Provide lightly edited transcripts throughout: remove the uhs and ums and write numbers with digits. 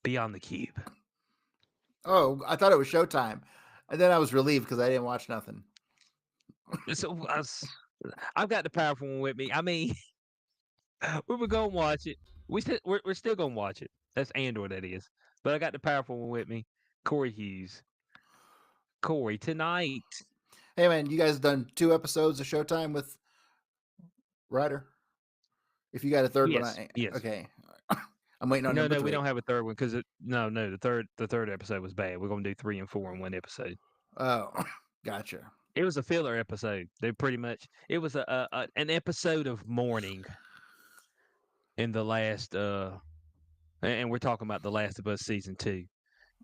Beyond the Cube. Oh, I thought it was Showtime, and then I was relieved because I didn't watch nothing. So I've got the powerful one with me. I mean, we were gonna watch it. We're still gonna watch it. That's Andor, that is. But I got the powerful one with me. Corey Hughes. Corey, tonight. Hey man, you guys done 2 episodes of Showtime with Ryder? If you got a third one, Yes, yes. okay. I'm waiting on No, number no, we 3. don't have a third one because no, the third episode was bad. We're gonna do 3 and 4 in one episode. Oh, gotcha. It was a filler episode. They pretty much it was an episode of mourning in the last and we're talking about the Last of Us season 2.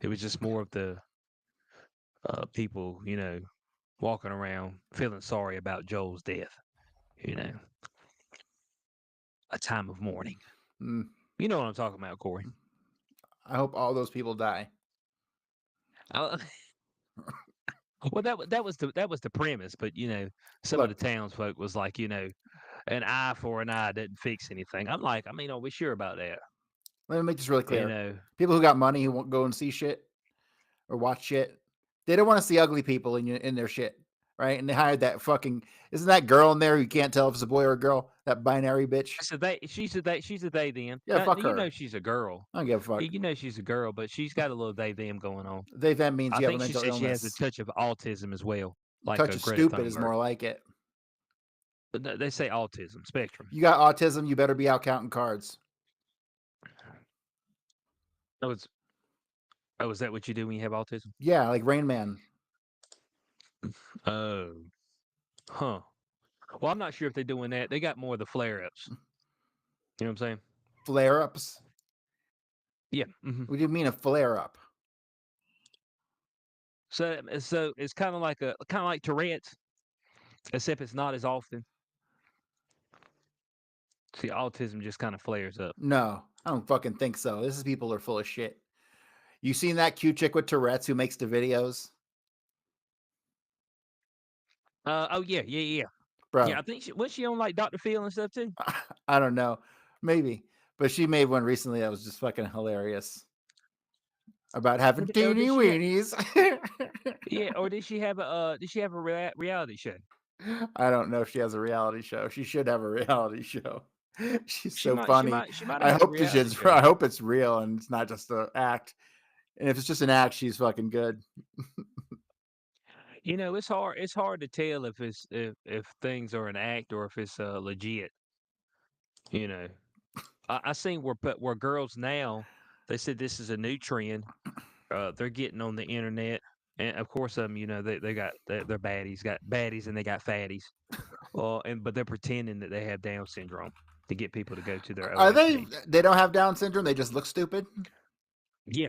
It was just more of the people, walking around feeling sorry about Joel's death. You know, a time of mourning. Mm, You know what I'm talking about, Corey. I hope all those people die. Uh, well, that was the premise, but some of the Look, townsfolk was like, an eye for an eye doesn't fix anything. I'm like, I mean, are we sure about that? let me make this really You clear. know, People who got money who won't go and see shit or watch shit, they don't want to see ugly people in their shit, right? And they hired that fucking isn't that girl in there who can't tell if it's a boy or a girl? That binary bitch. so they, she's a they them. Yeah, fuck You know her. she's a girl. I don't give a fuck. You know she's a girl, but she's got a little they them going on. They that means I you have a think she mental said she has a illness. touch of autism as well, like Touch a of Greta stupid is Thunberg. more like it. But they say autism spectrum. You got autism, you better be out counting cards. Oh, is that what you do when you have autism? Yeah, like Rain Man. Oh, huh. Well, I'm not sure if they're doing that. They got more of the flare ups. You know what I'm saying? Flare ups. Yeah. Hmm. What do you mean a flare up? So it's kind of like Tourette's, except it's not as often. See, autism just kind of flares up. No, I don't fucking think so. This is people are full of shit. You seen that cute chick with Tourette's who makes the videos? Oh yeah, yeah, yeah, yeah. Bro, I think was she on like Dr. Phil and stuff too? I don't know. Maybe. But she made one recently that was just fucking hilarious. About having Or teeny did she? weenies. Yeah, or did she have a reality show? I don't know if she has a reality show. She should have a reality show. She's She so might she funny. might she might have I had a hope this reality shit's. show. I hope it's real and it's not just an act. And if it's just an act, she's fucking good. It's hard to tell if things are an act or if it's legit. You know, I seen where girls now they said this is a new trend. They're getting on the internet, and of course, they got they're baddies, got baddies, and they got fatties. But they're pretending that they have Down syndrome to get people to go to their Are they? OnlyFans. They don't have Down syndrome. They just look stupid. Yeah,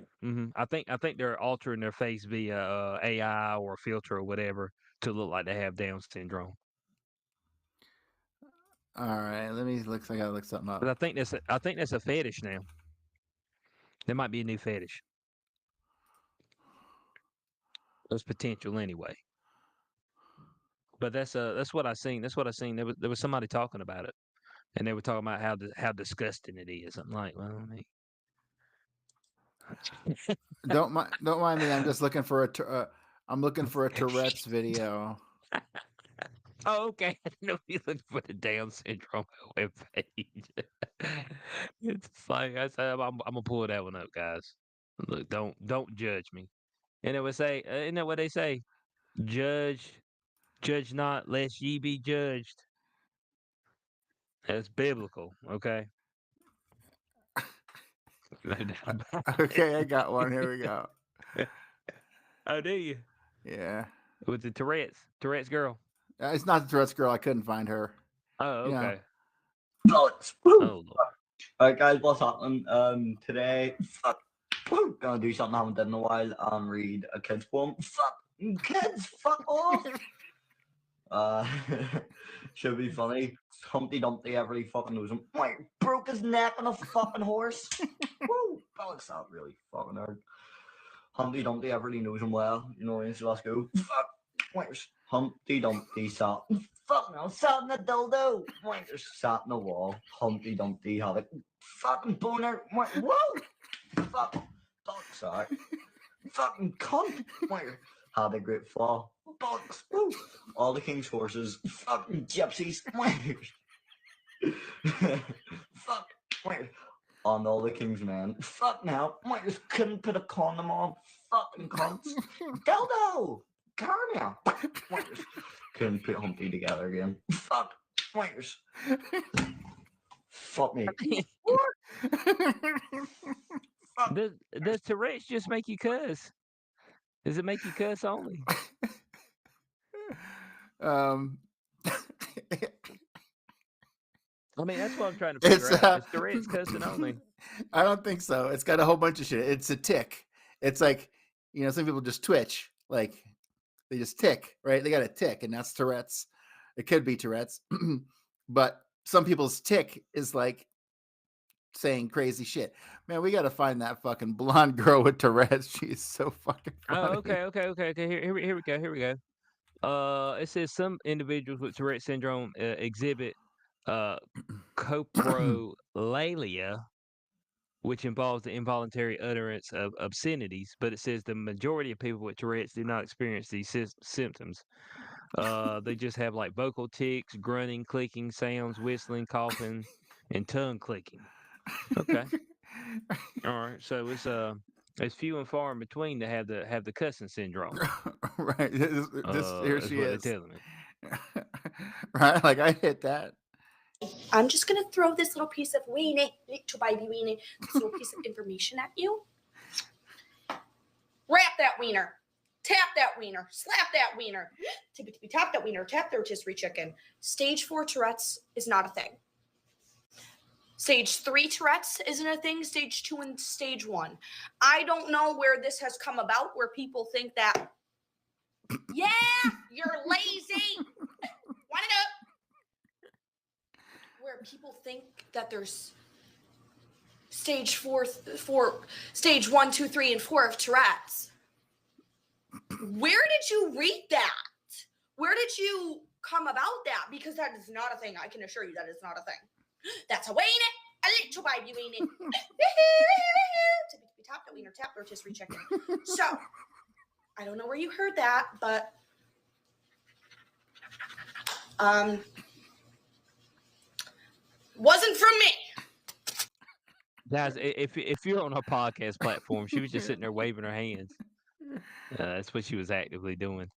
I think they're altering their face via AI or a filter or whatever to look like they have Down syndrome. All right, let me look. I gotta look something But up. I think that's a fetish now. There might be a new fetish. There's potential anyway. But that's what I seen. That's what I seen. There was somebody talking about it, and they were talking about how disgusting it is. I'm like, well, I mean, Don't mind me. I'm just looking for I'm looking for a Tourette's video. oh, okay. I didn't know you looked for the Down syndrome webpage. It's like I said, I'm gonna pull that one up, guys. Look, don't judge me. And it would say, isn't that what they say? Judge not, lest ye be judged. That's biblical, okay? No doubt about Okay, I got one. Here we go. it. Oh, do you? Yeah, With the Tourette's girl. it's not the Tourette's girl. I couldn't find her. Oh, You know, okay. Alex. Woo. Oh Lord. Alright guys, what's happening? Today, gonna do something I haven't done in a while and read a kid's poem. Kids, fuck off! Uh, should be funny. Humpty Dumpty, everybody fucking knows him. Wait, broke his neck on a fucking horse. Woo! Alex, that really fucking hard. Humpty Dumpty, everybody knows him well. You know what I mean? So let's go. Where's Humpty Dumpty sat? Fuck no, sat in a dildo. Where's sat in a wall? Humpty Dumpty had a fucking boner. Whoa! Fuck. Sorry. Fucking cunt. Where? Had a great fall. Bucks. Woo. All the king's horses. Fucking gypsies. Where? Fuck. Where? On all the king's men. Fuck now. Where? Couldn't put a condom on. Fucking cunts. Dildo. Carnia. Where? Couldn't put Humpty together again. Fuck. Where's? Fuck me. Does Tourette's just make you cuss? Does it make you cuss only? I mean, that's what I'm trying to figure out. Is Tourette's cussing only? I don't think so. It's got a whole bunch of shit. It's a tick. It's like, some people just twitch. Like, they just tick, right? They got a tick, and that's Tourette's. It could be Tourette's. But some people's tick is like saying crazy shit. Man, we got to find that fucking blonde girl with Tourette's. She's so fucking funny. Oh, okay. Here we go. It says some individuals with Tourette syndrome exhibit coprolalia, which involves the involuntary utterance of obscenities, but it says the majority of people with Tourette's do not experience these symptoms. They just have like vocal tics, grunting, clicking sounds, whistling, coughing, and tongue clicking. Okay. All right. So it's few and far in between to have the cussing syndrome. Right. Here she is. They're telling me. Right. Like, I hit that. I'm just gonna throw this little piece of weenie, little baby weenie, this little piece of information at you. Wrap that wiener. Tap that wiener. Slap that wiener. Tippy tippy tap that wiener. Tap the rotisserie chicken. Stage 4 Tourette's is not a thing. Stage 3 Tourette's isn't a thing. Stage 2 and stage 1. I don't know where this has come about, where people think that, yeah, you're lazy. Wind it up. Where people think that there's stage 4, stage 1, 2, 3, and 4 of Tourette's. Where did you read that? Where did you come about that? Because that is not a thing. I can assure you that is not a thing. That's a weenie, a little baby weenie. Tap the wiener, tap the rotisserie chicken. So, I don't know where you heard that, but wasn't from me. Guys, if you're on our podcast platform, she was just sitting there waving her hands. That's what she was actively doing.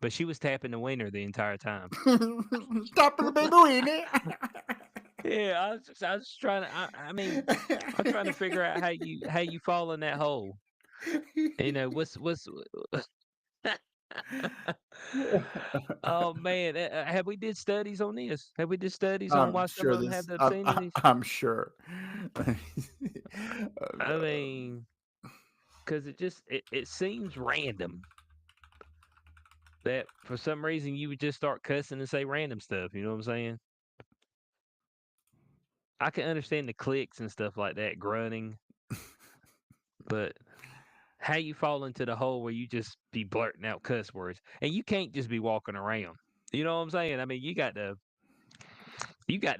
But she was tapping the wiener the entire time. Tapping the baby weenie. Yeah, I was just trying to. I'm trying to figure out how you fall in that hole. What's Oh man, have we did studies on this? Have we did studies on why some of them have the obscenities? I'm sure. I mean, because it seems random that for some reason you would just start cussing and say random stuff. You know what I'm saying? I can understand the clicks and stuff like that, grunting, but how you fall into the hole where you just be blurting out cuss words, and you can't just be walking around. You know what I'm saying? I mean, you got to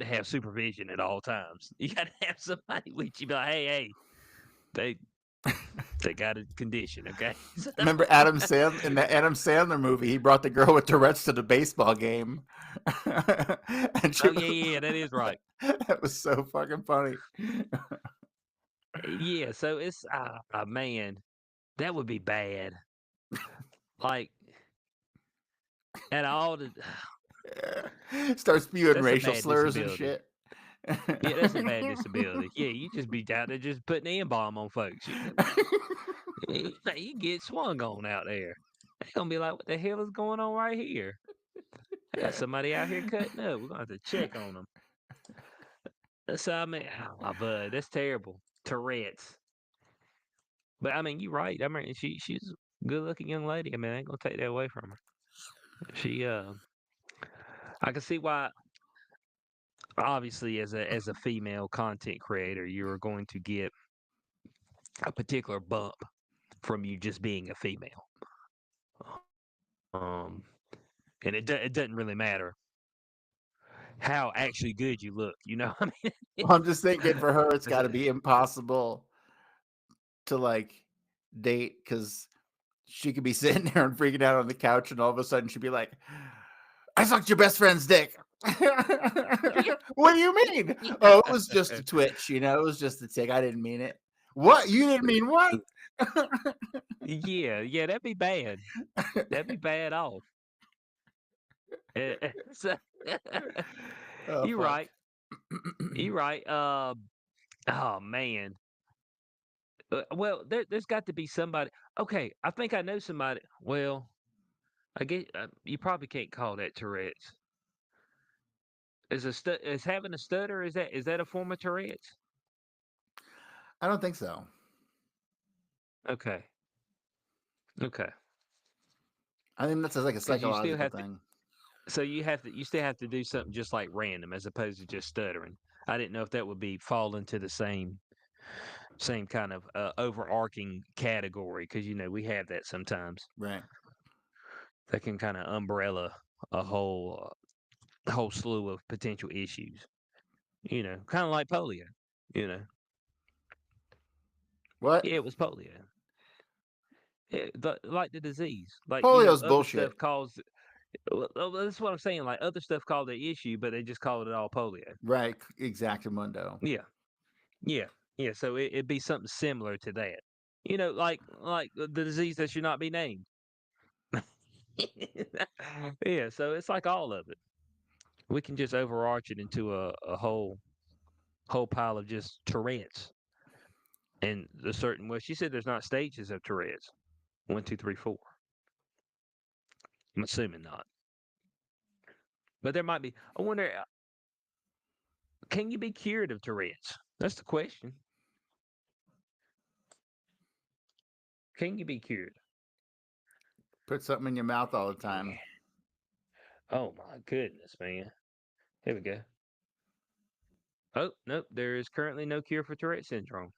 have supervision at all times. You got to have somebody with you, be like, hey, they got a condition, okay? Remember Adam Sandler in the Adam Sandler movie? He brought the girl with Tourette's to the baseball game. And yeah, that is right. That was so fucking funny. Yeah, so it's man, that would be bad. Like, and all the start spewing that's a racial bad slurs and disability. shit. Yeah, that's a bad disability. Yeah, you just be out there just putting the N-bomb on folks. You get swung on out there. They're gonna be like, what the hell is going on right here? I got somebody out here cutting up. We're gonna have to check on them. So I mean, oh my bud, that's terrible. Tourette's. But I mean, you're right. I mean, she's a good-looking young lady. I mean, I ain't gonna take that away from her. She I can see why. Obviously, as a female content creator, you're going to get a particular bump from you just being a female. And it doesn't really matter how actually good you look. You know, I mean, Well, I'm just thinking for her, it's got to be impossible to like date because she could be sitting there and freaking out on the couch, and all of a sudden she'd be like, "I sucked your best friend's dick." What do you mean? Oh, it was just a twitch, you know. It was just a tick. I didn't mean it. What? You didn't mean what? Yeah, that'd be bad. That'd be bad off. So, Oh, you're fuck. right. You're right. Oh man. Well, there's got to be somebody. Okay, I think I know somebody. Well, I get you probably can't call that Tourette's. Is having a stutter, is that a form of Tourette's? I don't think so. Okay. Okay. I think that's like a Because you still psychological have to. thing. So you still have to do something just like random as opposed to just stuttering. I didn't know if that would be fall into the same kind of overarching category because we have that sometimes. Right. That can kind of umbrella a whole slew of potential issues. Kind of like polio. You know, What? yeah, it was polio. Like the disease, like Polio's other stuff bullshit. caused. Well, that's what I'm saying. Like other stuff called the issue, but they just called it all polio. Right. Exactamundo. Yeah, yeah, yeah. So it'd be something similar to that. Like the disease that should not be named. Yeah, so it's like all of it. We can just overarch it into a whole pile of just Tourette's and the certain. Well, she said there's not stages of Tourette's. 1, 2, 3, 4. I'm assuming not, but there might be. I wonder, can you be cured of Tourette's? That's the question. Can you be cured? Put something in your mouth all the time. Oh my goodness, man. Here we go. Oh, nope. There is currently no cure for Tourette syndrome.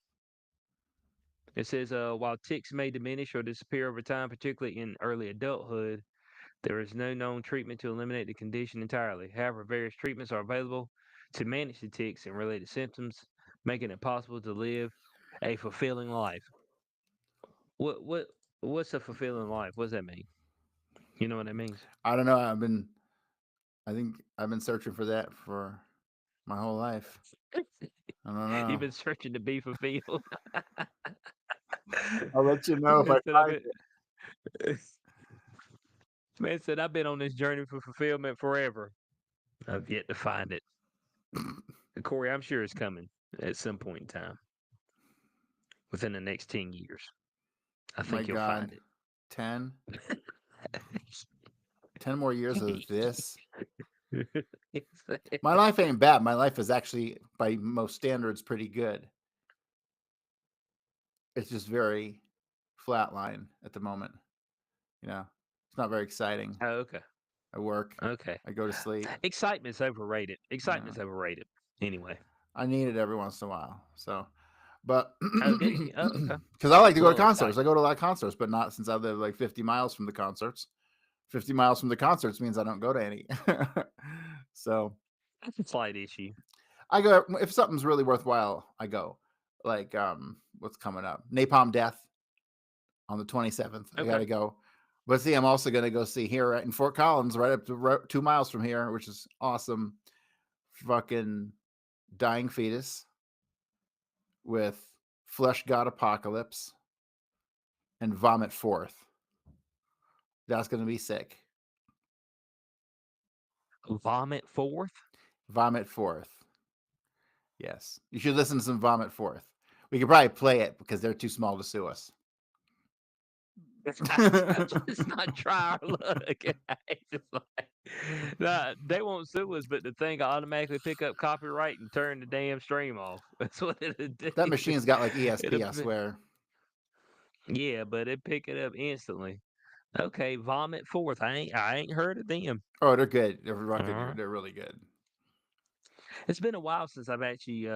It says, while tics may diminish or disappear over time, particularly in early adulthood, there is no known treatment to eliminate the condition entirely. However, various treatments are available to manage the tics and related symptoms, making it possible to live a fulfilling life. What's a fulfilling life? What does that mean? You know what that means? I don't know. I think I've been searching for that for my whole life. I don't You've know. been searching to be fulfilled. I'll let you know if I Man said, I've find been, man said, I've been on this journey for fulfillment forever. I've yet to find it. Corey, I'm sure it's coming at some point in time within the next 10 years. I My think you'll God. find it. 10? 10 more years of this? My life ain't bad. My life is actually, by most standards, pretty good. It's just very flatline at the moment. It's not very exciting. Oh, okay. I work. Okay. I go to sleep. Excitement's overrated. Yeah. Excitement's overrated. Anyway. I need it every once in a while. So, but Oh, do you? Oh, okay. because I like to go to Little concerts. I excitement. go to a lot of concerts, but not since I live like 50 miles from the concerts. 50 miles from the concerts means I don't go to any. So That's a slight issue. I go if something's really worthwhile. I go. Like what's coming up? Napalm Death on the 27th. I Okay. gotta go. But see, I'm also gonna go see here in Fort Collins, right up to 2 miles from here, which is awesome. Fucking Dying Fetus with Flesh God Apocalypse and Vomit Forth. That's gonna be sick. Vomit forth? Vomit Forth. Yes. You should listen to some Vomit Forth. We could probably play it because they're too small to sue us. Just not try our luck. It's just like, nah, they won't sue us, but the thing will automatically pick up copyright and turn the damn stream off. That's what it'll do. That machine's got like ESP, It'll I swear. Yeah, but it pick it up instantly. Okay, Vomit Forth. I ain't heard of them. Oh, they're good. They're All right. they're really good. It's been a while since I've actually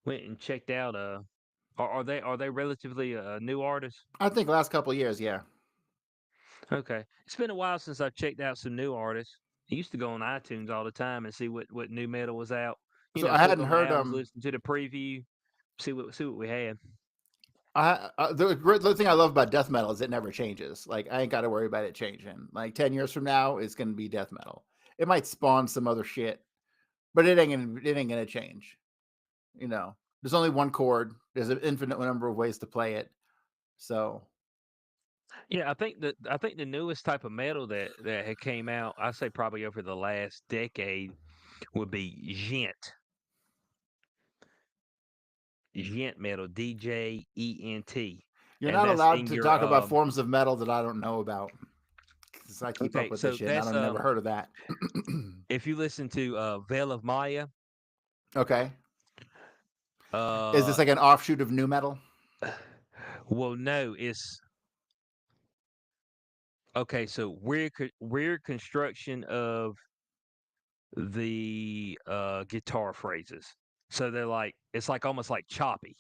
went and checked out are they relatively new artists? I think last couple of years, yeah. Okay. It's been a while since I've checked out some new artists. I used to go on iTunes all the time and see what new metal was out. So I Click hadn't on the heard albums, listen to the preview, see what we had. The thing I love about death metal is it never changes. Like I ain't got to worry about it changing. Like 10 years from now, it's gonna be death metal. It might spawn some other shit, but it ain't gonna change. You know, there's only one chord. There's an infinite number of ways to play it. So Yeah, I think the newest type of metal that had came out, I say probably over the last decade, would be gent. Gent metal, DJENT, you're and not that's allowed in to your talk about forms of metal that I don't know about because I keep up okay. with this So shit and that's I've never heard of that. if you listen to Veil of Maya, Okay, is uh, this like an offshoot of new metal? well, no, it's okay. So weird construction of the guitar phrases. So they're like it's like almost like choppy.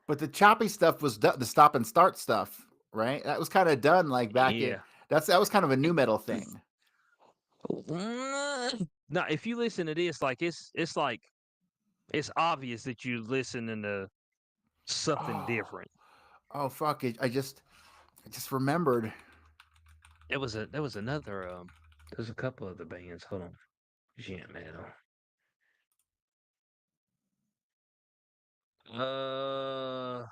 But the choppy stuff was the stop and start stuff, right? That was kind of done like back in. Yeah. That was kind of a new metal thing. Now, if you listen to this, like it's obvious that you're listening to something Oh, different. oh fuck it! I just remembered. There was another there's a couple other bands. Hold on. Gent metal. Uh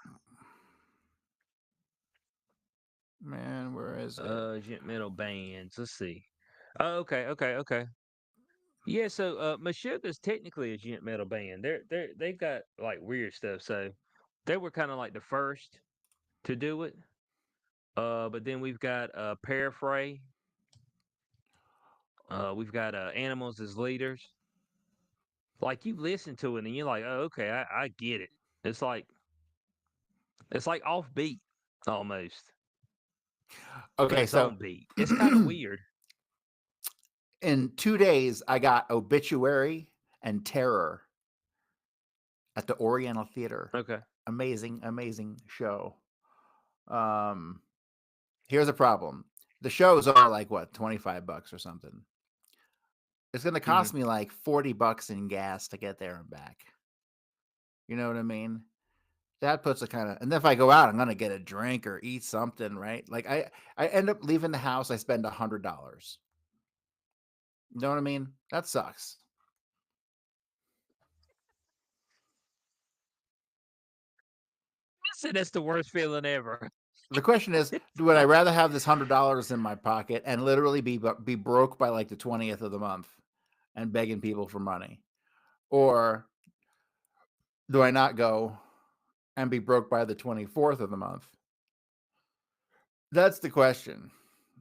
Man, where is it? Gent metal bands. Let's see. Oh, okay. Yeah, so Meshuggah's technically a gent metal band. They've got like weird stuff. So they were kind of like the first to do it. But then we've got Paraphrase. We've got Animals as Leaders. Like you listen to it and you're like, oh, okay, I get it. It's like offbeat almost, but Okay, it's so on beat. It's kind of weird. in 2 days, I got Obituary and Terror at the Oriental Theater. Okay. Amazing, amazing show. Um, here's a problem: the shows are like what, $25 or something. It's gonna Hmm. cost me like $40 in gas to get there and back. You know what I mean? That puts a kind of, and then if I go out, I'm gonna get a drink or eat something, right? Like I end up leaving the house, I spend $100. You know what I mean? That sucks. I said that's the worst feeling ever. The question is, would I rather have this $100 in my pocket and literally be broke by like the 20th of the month and begging people for money, or do I not go and be broke by the 24th of the month? That's the question.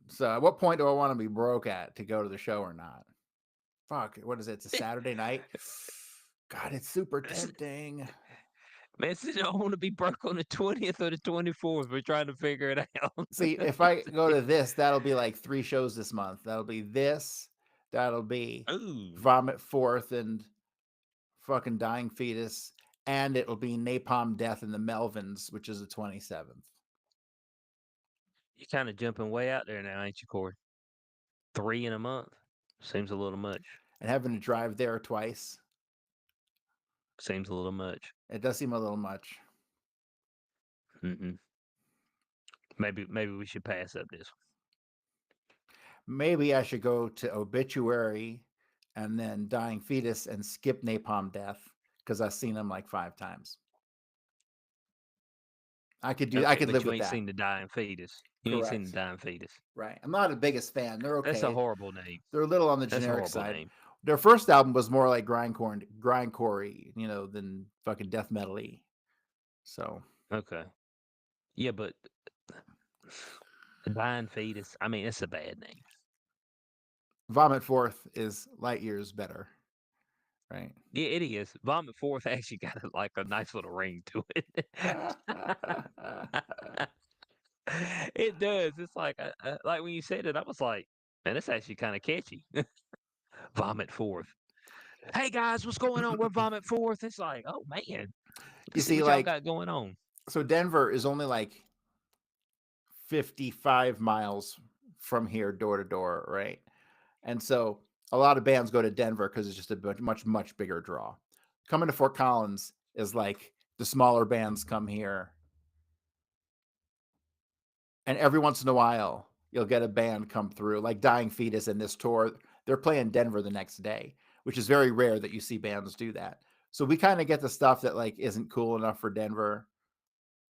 So, at what point do I want to be broke at to go to the show or not? Fuck, what is it? It's a Saturday night. God, it's super tempting. Man, since I want to be broke on the 20th or the 24th. We're trying to figure it out. See, if I go to this, that'll be like 3 shows this month. That'll be this, that'll be Ooh, Vomit Forth and fucking Dying Fetus, and it'll be Napalm Death in the Melvins, which is the 27th. you're kind of jumping way out there now, ain't you, Corey? 3 in a month seems a little much. And having to drive there twice, Seems a little much. it does seem a little much. Mm-mm. Maybe we should pass up this Maybe I should go to Obituary and then Dying Fetus and skip Napalm Death because I've seen them like 5 times. I could one. I Okay, could but live you with ain't that. seen the dying fetus. You ain't seen the Correct. dying fetus. Right. I'm not the biggest fan. They're That's a okay. horrible name. They're a little on the That's a generic horrible side. name. Their first album was more like grindcore, than fucking death metal-y. So Okay. Yeah, but the dying fetus. I mean, it's a bad name. Vomit Forth is light years better, right? Yeah, it is. Vomit Forth actually got like a nice little ring to it. It does. It's like when you said it, I was like, man, it's actually kind of catchy. Vomit Forth. Hey guys, what's going on? We're Vomit Forth. It's like, oh man, You let's see see, what y'all like, got going on. so Denver is only like 55 miles from here, door to door, right? And so a lot of bands go to Denver because it's just a much bigger draw. Coming to Fort Collins is like the smaller bands come here, and every once in a while you'll get a band come through, like Dying Fetus in this tour. They're playing Denver the next day, which is very rare that you see bands do that. So we kind of get the stuff that like isn't cool enough for Denver,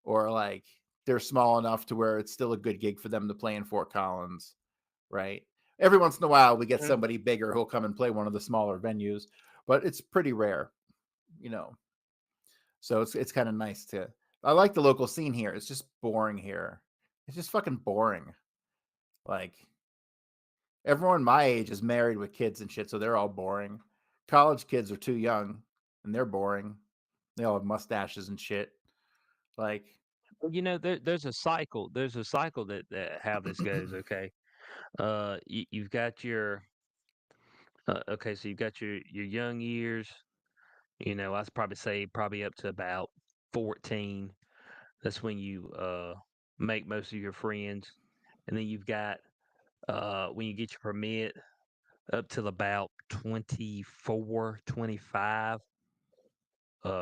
or like they're small enough to where it's still a good gig for them to play in Fort Collins, right? Every once in a while we get somebody bigger who'll come and play one of the smaller venues, but it's pretty rare, you know. So it's kind of nice to. I like the local scene here. It's just boring here. It's just fucking boring. Like everyone my age is married with kids and shit, so they're all boring. College kids are too young and they're boring. They all have mustaches and shit. Like, There's a cycle. There's a cycle that how this goes. Okay, you've got your okay, so you've got your young years. I'd probably say probably up to about 14. That's when you make most of your friends, and then you've got when you get your permit up till about 24, 25.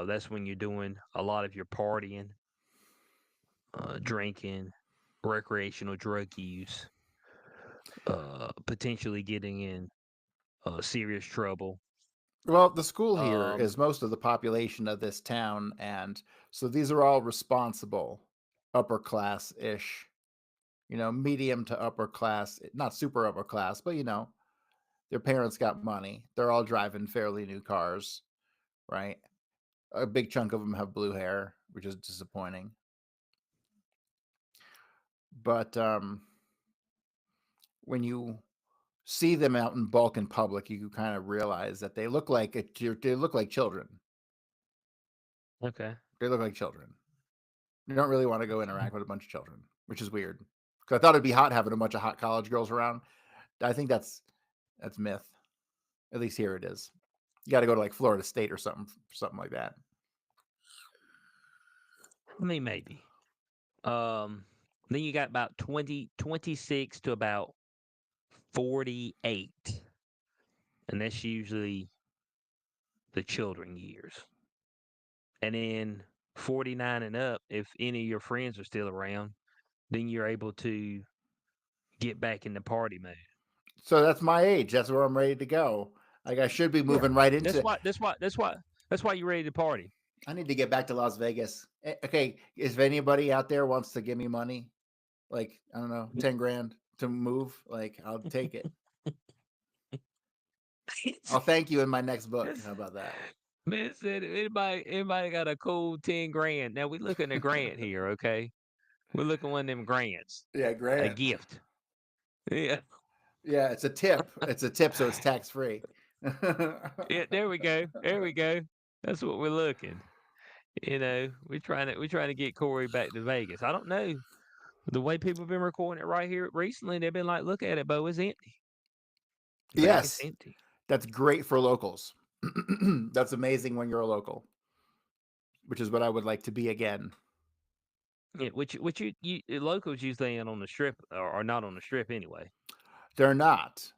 That's when you're doing a lot of your partying, drinking, recreational drug use, potentially getting in serious trouble. well, the school here Um, is most of the population of this town, and so these are all responsible, upper class ish, medium to upper class, not super upper class, but their parents got money. They're all driving fairly new cars, right? A big chunk of them have blue hair, which is disappointing. But when you see them out in bulk in public, you kind of realize that they look like children. okay. They look like children. You don't really want to go interact with a bunch of children, which is weird. Because I thought it'd be hot having a bunch of hot college girls around. I think that's myth. At least here it is. You got to go to like Florida State or something like that. I mean, maybe. Then you got about 26 to about 48, and that's usually the children years. And then 49 and up, if any of your friends are still around, then you're able to get back in the party mode. So that's my age. That's where I'm ready to go. Like I should be Yeah, moving right that's into. why. That's why you're ready to party. I need to get back to Las Vegas. Okay, if anybody out there wants to give me money, like I don't know, 10 grand to move, like I'll take it. I'll thank you in my next book. How about that? Man said, anybody got a cool 10 grand? Now we looking at grant here, okay? We're looking one of them grants, Yeah, a grand. gift. Yeah, Yeah, it's a tip. It's a tip, so it's tax free. yeah. There we go. There we go. That's what we're looking. We're trying to get Corey back to Vegas. I don't know the way people have been recording it right here recently. They've been like, look at it, Bo, it's empty. Vegas Yes, empty. that's great for locals. That's amazing when you're a local, which is what I would like to be again. Yeah, which you locals usually ain't on the strip or are not on the strip anyway. They're not.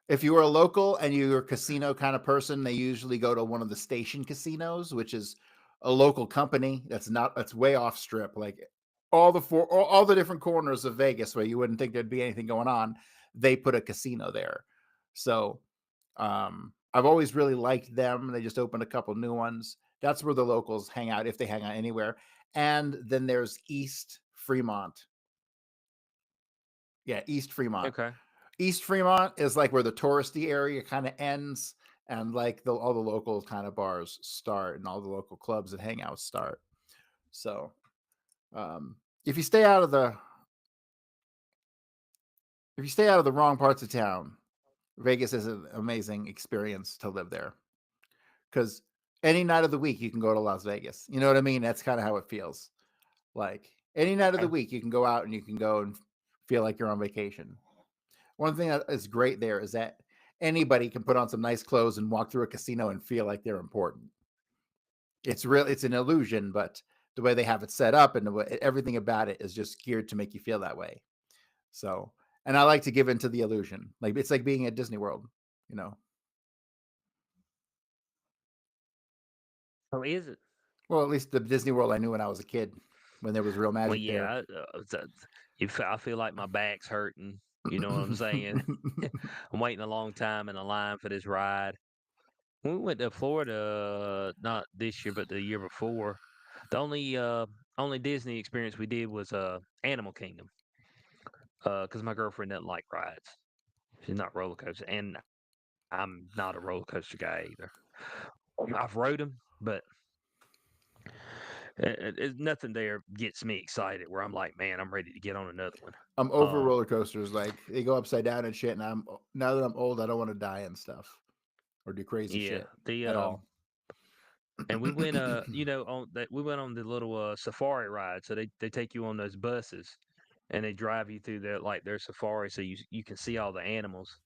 If you are a local and you're a casino kind of person, they usually go to one of the station casinos, which is a local company that's way off strip. Like all the different corners of Vegas where you wouldn't think there'd be anything going on, they put a casino there. So I've always really liked them. They just opened a couple new ones. That's where the locals hang out if they hang out anywhere. And then there's East Fremont. Yeah, East Fremont. Okay. East Fremont is like where the touristy area kind of ends, and like all the local kind of bars start, and all the local clubs and hangouts start. So, if you stay out of the wrong parts of town, Vegas is an amazing experience to live there. Because any night of the week you can go to Las Vegas. You know what I mean? That's kind of how it feels. Like any night of the Okay. week you can go out and you can go and feel like you're on vacation. One thing that is great there is that anybody can put on some nice clothes and walk through a casino and feel like they're important. It's an illusion, but the way they have it set up and everything about it is just geared to make you feel that way. So, and I like to give into the illusion. Like it's like being at Disney World, you know. Oh, is it? Well, at least the Disney World I knew when I was a kid. when there was real Well, magic there. yeah, I feel like my back's hurting. You know what I'm saying? I'm waiting a long time in a line for this ride. When we went to Florida, not this year, but the year before, the only Disney experience we did was Animal Kingdom. Because my girlfriend doesn't like rides. She's not roller coaster, and I'm not a roller coaster guy either. I've rode them, but nothing there gets me excited. Where I'm like, man, I'm ready to get on another one. I'm over roller coasters. Like they go upside down and shit. And now that I'm old, I don't want to die and stuff or do crazy Yeah, shit at all. and we went on that we went on the little safari ride. So they take you on those buses, and they drive you through their safari, so you can see all the animals.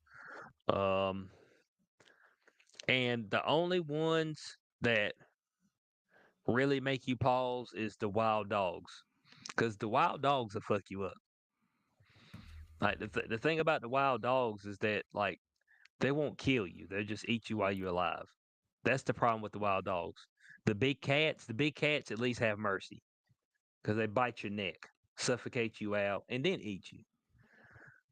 Um, and the only ones that really make you pause is the wild dogs, because the wild dogs will fuck you up. Like the thing about the wild dogs is that like they won't kill you; they'll just eat you while you're alive. That's the problem with the wild dogs. The big cats at least have mercy because they bite your neck, suffocate you out, and then eat you.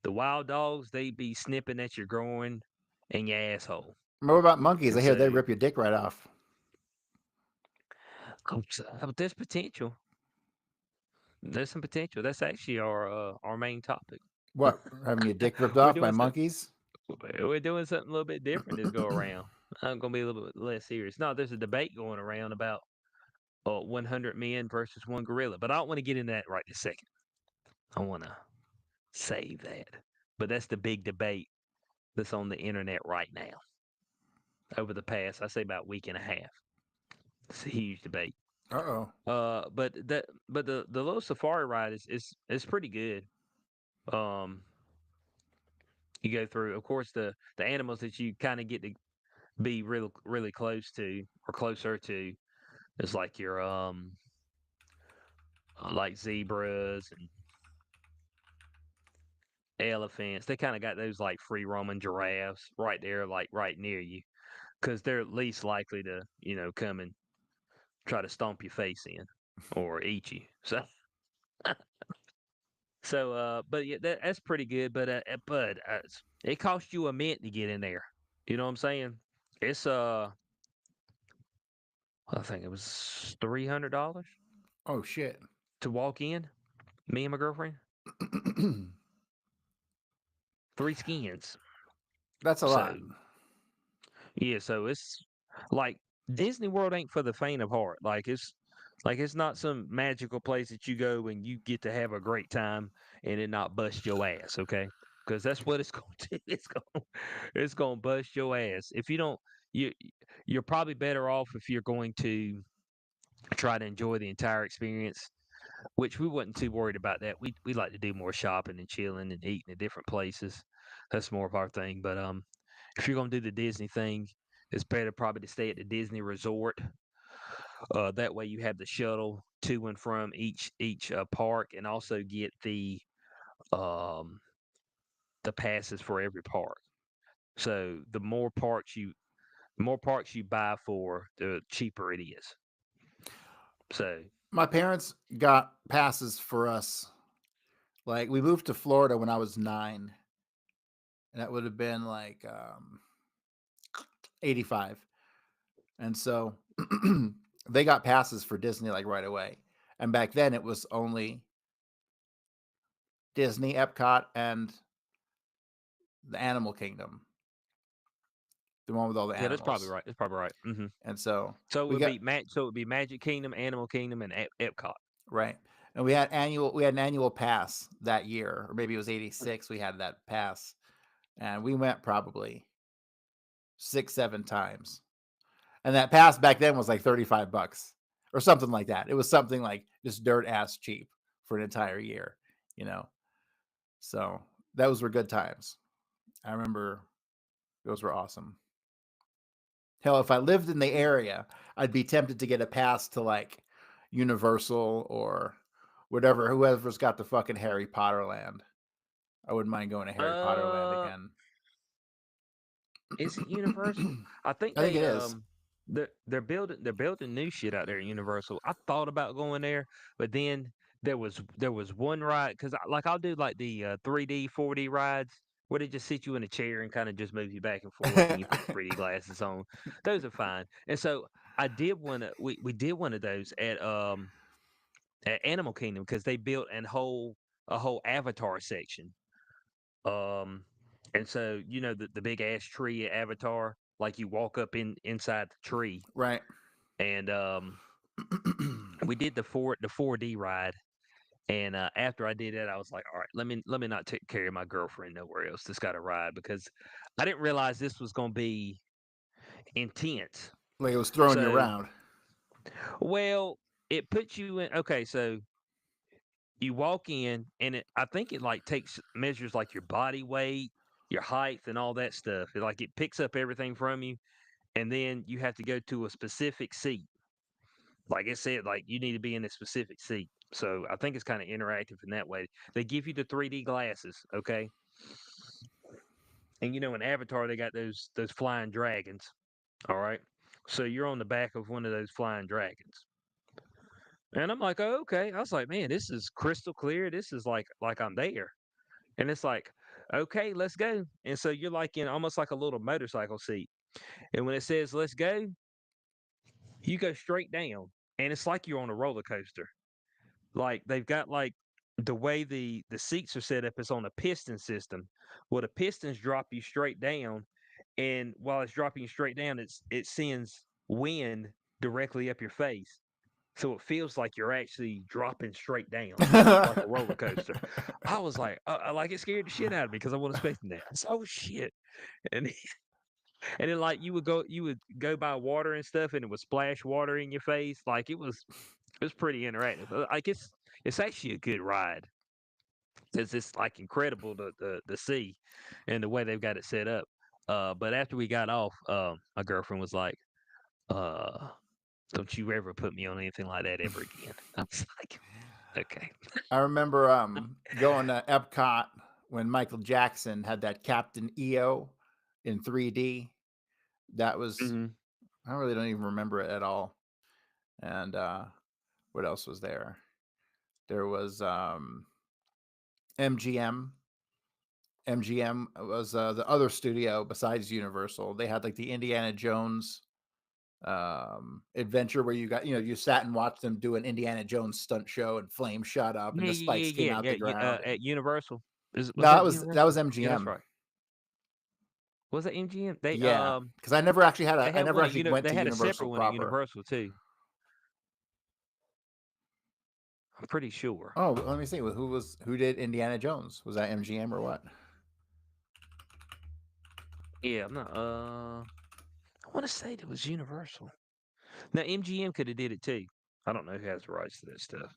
The wild dogs, they be snipping at your groin and your asshole. What about monkeys? I And hear they so, rip your dick right off. there's potential. There's some potential. That's actually our main topic. What? Having your dick ripped we're off by doing some, monkeys? we're doing something a little bit different this go around. I'm gonna be a little bit less serious. No, there's a debate going around about 100 men versus one gorilla, but I don't want to get into that right this second. I want to save that. But that's the big debate that's on the internet right now. Over the past, I say about week and a half, it's a huge debate. Uh-oh. But the little safari ride is pretty good. Um, you go through, of course, the animals that you kind of get to be really close to or closer to is like your like zebras and elephants. They kind of got those like free roaming giraffes right there, like right near you, because they're least likely to come and try to stomp your face in or eat you. But yeah, that's pretty good. But it cost you a mint to get in there. You know what I'm saying? It's I think it was $300 Oh shit. to walk in. Me and my girlfriend, 3 skins. That's a So lot. yeah, so it's like Disney World ain't for the faint of heart. It's not some magical place that you go and you get to have a great time and it not bust your ass, okay? Because that's what it's going to do. It's going to bust your ass. If you don't you you're probably better off if you're going to try to enjoy the entire experience, which we wasn't too worried about that. We like to do more shopping and chilling and eating at different places. That's more of our thing. But if you're gonna do the Disney thing, it's better probably to stay at the Disney resort. That way you have the shuttle to and from each park, and also get um the passes for every park. So the more parks you buy for, the cheaper it is. So My parents got passes for us. Like we moved to Florida when I was 9. And that would have been like 85. And so they got passes for Disney like right away. And back then it was only Disney, Epcot, and the Animal Kingdom. The one with all the yeah, animals. that's probably right. That's probably right. Hmm. And so So it we would got be Magic Kingdom, Animal Kingdom, and Epcot. right. And we had an annual pass that year, or maybe it was 86. We had that pass. And we went probably 6, 7 times. And that pass back then was like $35 or something like that. It was something like just dirt ass cheap for an entire year, you know. So those were good times. I remember those were awesome. Hell, if I lived in the area, I'd be tempted to get a pass to like Universal or whatever, whoever's got the fucking Harry Potter land. I wouldn't mind going to Harry Potter land again. Is it Universal? I think I think they it is. they're building new shit out there at Universal. I thought about going there, but then there was one ride because like I'll do like the 3D 4D rides where they just sit you in a chair and kind of just move you back and forth and you put the 3D glasses on. Those are fine. And so I did we did one of those at Animal Kingdom because they built a whole Avatar section. Um, and so the big ass tree at Avatar, like you walk up inside the tree, Right. and we did the 4D ride. And after I did that, I was like, all right, let me not take carry my girlfriend nowhere else. This got to ride because I didn't realize this was gonna be intense. Like it was throwing you So, around. well, it puts you in. Okay, so you walk in, and I think it like takes measures like your body weight, your height, and all that stuff. It picks up everything from you, and then you have to go to a specific seat. Like I said, like you need to be in a specific seat. So I think it's kind of interactive in that way. They give you the 3D glasses, okay? And in Avatar they got those flying dragons. All right. So you're on the back of one of those flying dragons. And I'm like, oh, okay. I was like, man, this is crystal clear. This is like I'm there. And it's like, okay, let's go. And so you're like in almost like a little motorcycle seat. And when it says let's go, you go straight down. And it's like you're on a roller coaster. Like they've got like the way the seats are set up is on a piston system. Well, the pistons drop you straight down, and while it's dropping you straight down, it sends wind directly up your face. So it feels like you're actually dropping straight down, like a roller coaster. I was like, like it scared the shit out of me because I wasn't expecting that. I said, oh shit! And and then like you would go by water and stuff, and it would splash water in your face. Like it was pretty interactive. Like it's actually a good ride because it's like incredible to see, and the way they've got it set up. But after we got off, my girlfriend was like, uh, "Don't you ever put me on anything like that ever again." I was like, "Okay." I remember going to Epcot when Michael Jackson had that Captain EO in 3D. That was Hmm. I really don't even remember it at all. And what else was there? There was MGM. MGM was the other studio besides Universal. They had like the Indiana Jones adventure where you sat and watched them do an Indiana Jones stunt show and flames shot up and Yeah, the yeah, spikes came yeah, out yeah, the yeah. ground. At Universal, was No, that that was Universal? Yeah, that's MGM. right. Was that MGM? They Yeah, because I never actually they had one at went they to had a separate Universal one at proper. Universal too. I'm pretty sure. Oh, let me see. Who did Indiana Jones? Was that MGM or what? Yeah, I'm not. I want to say it was Universal. Now MGM could have did it too. I don't know who has the rights to that stuff,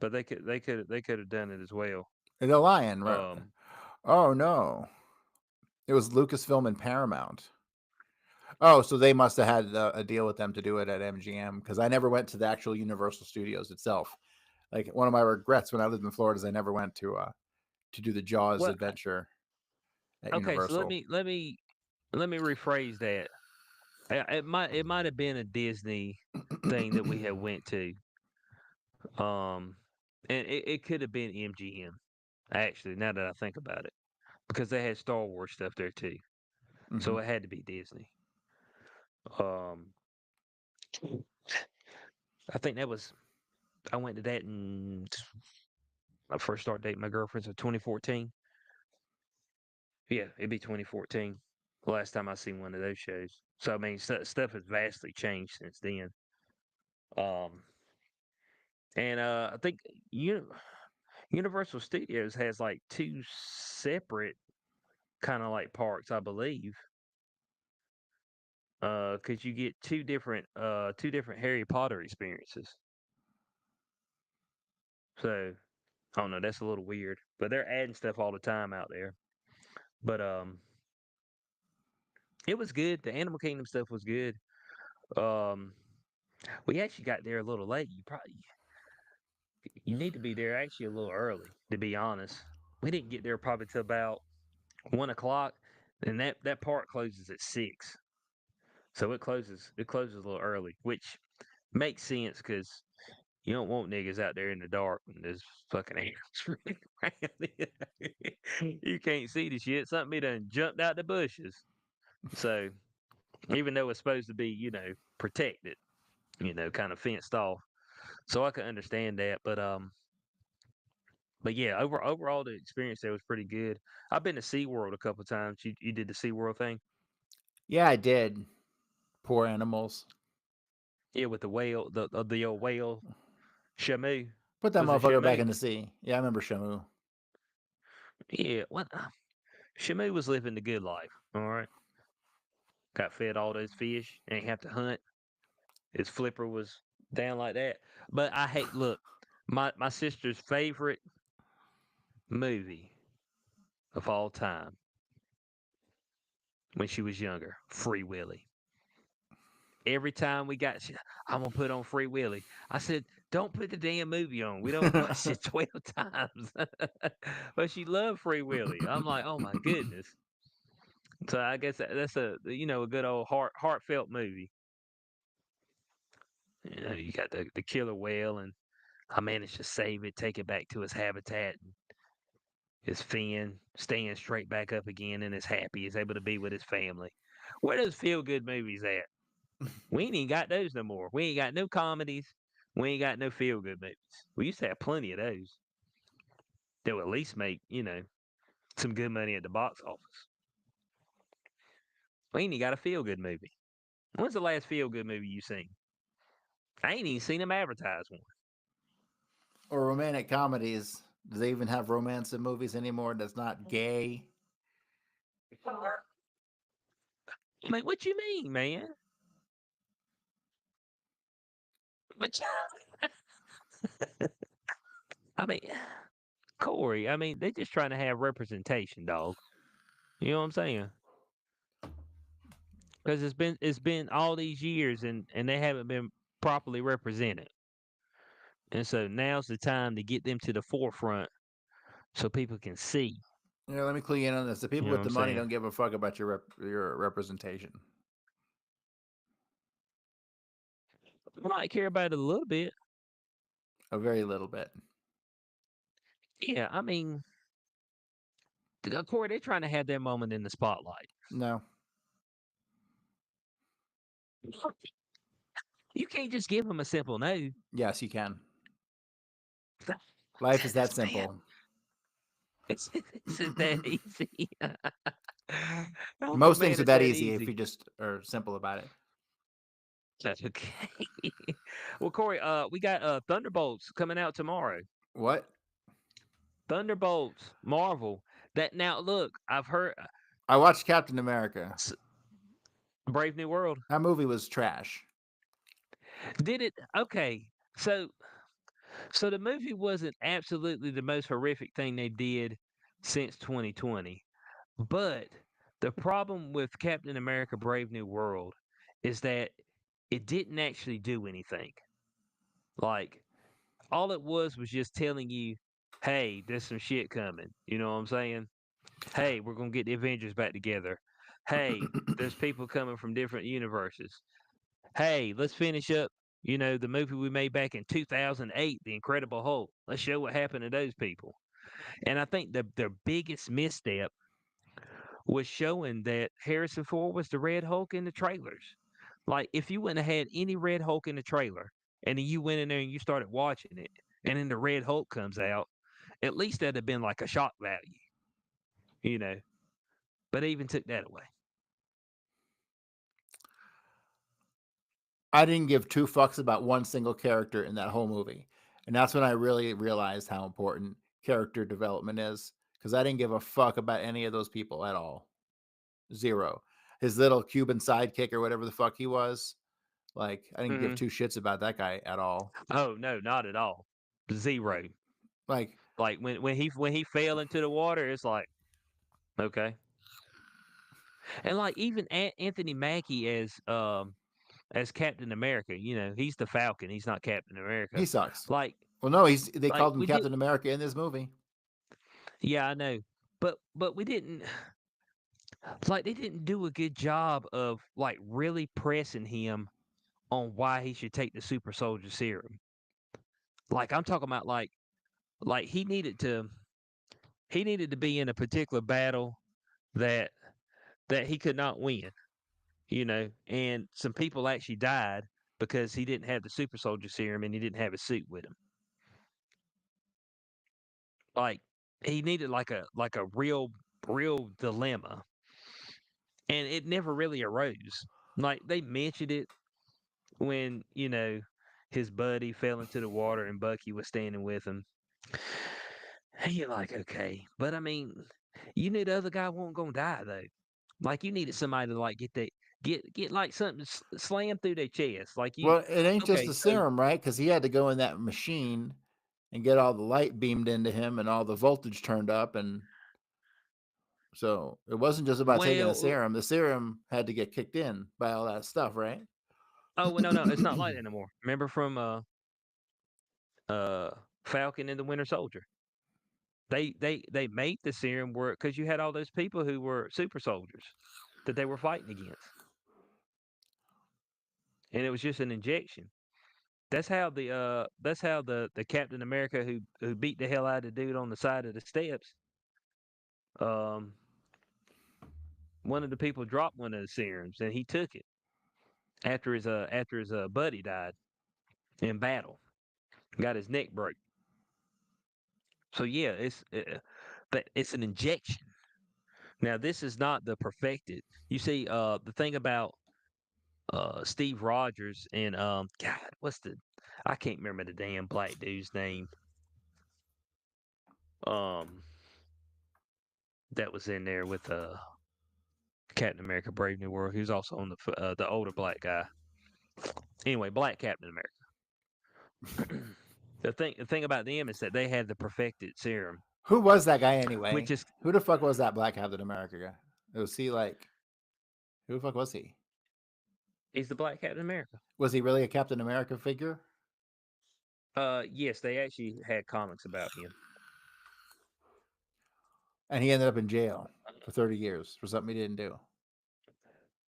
but they could have done it as well. The Lion, right? Um, Oh no, it was Lucasfilm and Paramount. Oh, so they must have had a deal with them to do it at MGM because I never went to the actual Universal Studios itself. Like one of my regrets when I lived in Florida is I never went to do the Jaws well, adventure at okay, so let Universal. me let me let me rephrase that. It might have been a Disney thing that we had went to. Um, and it could have been MGM actually. Now that I think about it, because they had Star Wars stuff there too, Hmm. so it had to be Disney. Um, I think that was I went to that in my first start dating my girlfriend's in 2014. Yeah, it'd be 2014. The last time I seen one of those shows. So I mean, stuff has vastly changed since then. Um, and I think Universal Studios has like two separate kind of like parks, I believe. Because you get two different Harry Potter experiences. So I don't know, that's a little weird, but they're adding stuff all the time out there. But it was good. The Animal Kingdom stuff was good. Um, we actually got there a little late. You need to be there actually a little early, to be honest. We didn't get there probably till about 1 o'clock, and that park closes at 6. So it closes. It closes a little early, which makes sense because you don't want niggas out there in the dark when there's fucking ants running around. You can't see the shit. Something done jumped out the bushes. So even though it's supposed to be, protected, kind of fenced off. So I can understand that. But yeah, overall the experience there was pretty good. I've been to SeaWorld a couple times. You did the SeaWorld thing? Yeah, I did. Poor animals. Yeah, with the whale, the old whale, Shamu. Put that Was it motherfucker back Shamu? in the sea. Yeah, I remember Shamu. Yeah, what? Shamu was living the good life. All right, got fed all those fish. Ain't have to hunt. His flipper was down like that. But I hate. Look, my sister's favorite movie of all time when she was younger, Free Willy. Every time I'm gonna put on Free Willy. I said, don't put the damn movie on. We don't watch it 12 times. But she loved Free Willy. I'm like, oh my goodness. So I guess that's a good old heartfelt movie. You got the killer whale, and I managed to save it, take it back to its habitat. And his fin stands straight back up again, and is happy. He's able to be with his family. Where those feel good movies at? We ain't even got those no more. We ain't got no comedies. We ain't got no feel good movies. We used to have plenty of those. That would at least make, some good money at the box office. We ain't even got a feel good movie. When's the last feel good movie you seen? I ain't even seen them advertise one. Or romantic comedies. Do they even have romance in movies anymore that's not gay? I mean, what you mean, man? What I mean, Corey, I mean, they just trying to have representation, dog. You know what I'm saying? Because it's been all these years and they haven't been properly represented. And so now's the time to get them to the forefront so people can see. Yeah, let me clue you in on this. The You people know what with I'm the money saying? don't give a fuck about your representation. I might care about it a little bit. A very little bit. Yeah, I mean, Corey, they're trying to have their moment in the spotlight. No. You can't just give them a simple no. Yes, you can. Life is that Man, simple. it's that easy. Oh Most man, things are it's that that easy if easy. you just are simple about it. That's okay. Well, Corey, we got Thunderbolts coming out tomorrow. What? Thunderbolts, Marvel. That now look, I've heard I watched Captain America. Brave New World. That movie was trash. Did it? Okay, so the movie wasn't absolutely the most horrific thing they did since 2020, but the problem with Captain America: Brave New World is that it didn't actually do anything. Like all it was just telling you, "Hey, there's some shit coming." You know what I'm saying? Hey, we're gonna get the Avengers back together. Hey, there's people coming from different universes. Hey, let's finish up, the movie we made back in 2008, The Incredible Hulk. Let's show what happened to those people. And I think the biggest misstep was showing that Harrison Ford was the Red Hulk in the trailers. Like, if you wouldn't have had any Red Hulk in the trailer, and then you went in there and you started watching it, and then the Red Hulk comes out, at least that'd have been like a shock value, you know. But they even took that away. I didn't give two fucks about one single character in that whole movie. And that's when I really realized how important character development is. Because I didn't give a fuck about any of those people at all. Zero. His little Cuban sidekick or whatever the fuck he was. Like, I didn't give Hmm. two shits about that guy at all. Oh no, not at all. Zero. Like, Like when he fell into the water, it's like okay. And like even Anthony Mackie as Captain America, he's the Falcon. He's not Captain he America. sucks. Like Well, no, they like called him we did. Captain America in this movie. Yeah, I know. But we didn't. Like they didn't do a good job of like really pressing him on why he should take the super soldier serum. Like I'm talking about like he needed to be in a particular battle that he could not win, and some people actually died because he didn't have the super soldier serum and he didn't have his suit with him. Like he needed like a real dilemma, and it never really arose. Like they mentioned it when his buddy fell into the water and Bucky was standing with him. And you're like, okay, but I mean, you knew the other guy wasn't gonna die though. Like you needed somebody to like get like something slammed through their chest. Like you, Well, it ain't just okay, the so serum, right? Because he had to go in that machine and get all the light beamed into him and all the voltage turned up, and so it wasn't just about taking the well, serum. The serum had to get kicked in by all that stuff, right? oh well, no, it's not like that anymore. Remember from uh Falcon and the Winter Soldier? They made the serum work because you had all those people who were super soldiers that they were fighting against, and it was just an injection. That's how the Captain America who beat the hell out of the dude on the side of the steps. Um, one of the people dropped one of the serums and he took it after his buddy died in battle, got his neck broke. So yeah, but it's an injection. Now this is not the perfected. You see, the thing about Steve Rogers and God, what's the I can't remember the damn black dude's name. Um, that was in there with Captain America: Brave New World. He was also on the older black guy. Anyway, Black Captain America. The thing about them is that they had the perfected serum, Who was that guy which anyway? is Who the fuck was that Black Captain America guy? Was he like? Who the fuck was he? he's the Black Captain America. Was he really a Captain America figure? Yes, they actually had comics about him. And he ended up in jail for 30 years for something he didn't do.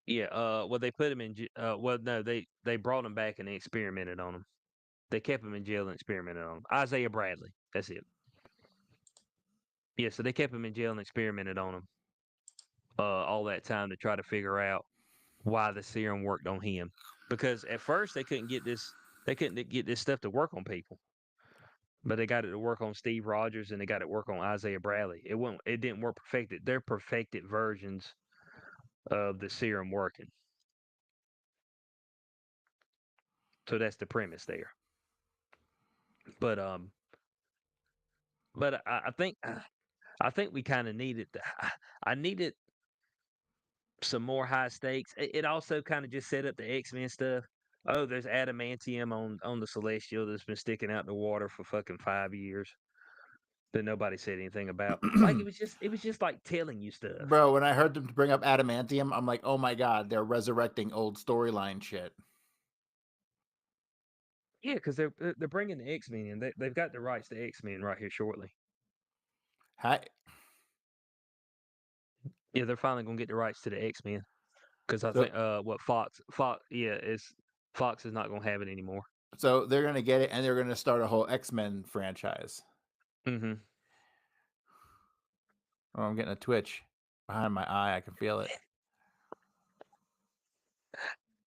Yeah. Well, they put him in. Well, no, they brought him back and they experimented on him. They kept him in jail and experimented on him. Isaiah Bradley. That's it. Yeah. So they kept him in jail and experimented on him. All that time to try to figure out why the serum worked on him. Because at first they couldn't get this. They couldn't get this stuff to work on people. But they got it to work on Steve Rogers and they got it to work on Isaiah Bradley. It won't. It didn't work perfected. They're perfected versions of the serum working. So that's the premise there. But I think I think we kind of needed. I needed some more high stakes. It also kind of just set up the X-Men stuff. Oh, there's adamantium on the Celestial that's been sticking out in the water for fucking 5 years that nobody said anything about. Like it was just like telling you stuff. Bro, when I heard them bring up adamantium, I'm like, oh my god, they're resurrecting old storyline shit. Yeah, because they're bringing the X-Men in. They've got the rights to X-Men right here shortly. Hi. Yeah, they're finally gonna get the rights to the X-Men because I So, think what Fox yeah is Fox is not gonna have it anymore. so they're gonna get it, and they're gonna start a whole X-Men franchise. Mm-hmm. Oh, I'm getting a twitch behind my eye. I can feel it.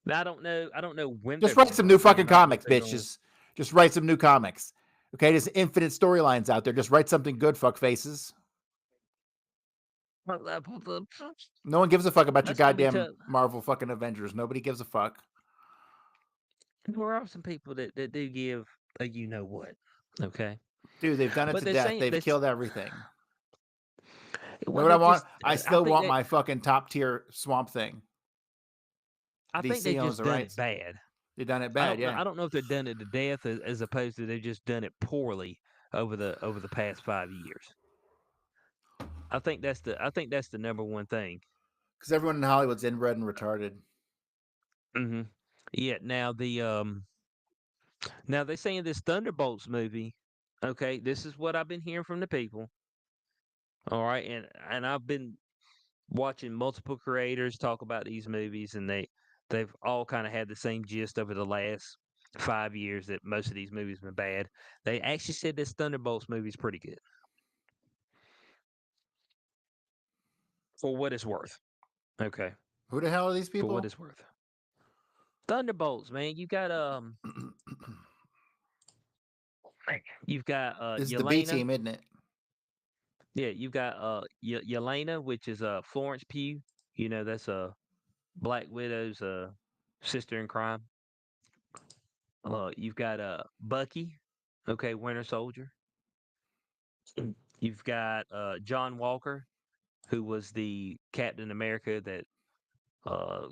Now I don't know when Just they're write gonna some work new on fucking it. I don't know if comics, they're bitch. going. Just write some new comics. Okay, there's infinite storylines out there. Just write something good, fuck faces. No one gives a fuck about your That's gonna be goddamn tough. Marvel fucking Avengers. Nobody gives a fuck. There are some people that do give a you know what, okay, Dude, they've done it but to they're death. saying They've this. killed everything. Know Well, what I they want? just. I still want my fucking top tier Swamp Thing. I think DC they've owns just the done it rights. bad. They've done it bad, yeah. I don't know if they've done it to death as opposed to they've just done it poorly over the past 5 years. I think that's the number one thing. Because everyone in Hollywood's inbred and retarded. Mm-hmm. Yeah. Now they're saying this Thunderbolts movie. Okay, this is what I've been hearing from the people. All right, and I've been watching multiple creators talk about these movies, and they've all kind of had the same gist over the last 5 years that most of these movies have been bad. They actually said this Thunderbolts movie is pretty good for what it's worth. Okay, Who the hell are these for what people? it's worth. Thunderbolts, man. You've got This is the B Yelena. team, isn't it? Yeah, you've got Yelena, which is Florence Pugh. That's Black Widow's sister in crime. You've got Bucky, okay, Winter Soldier. You've got John Walker, who was the Captain America that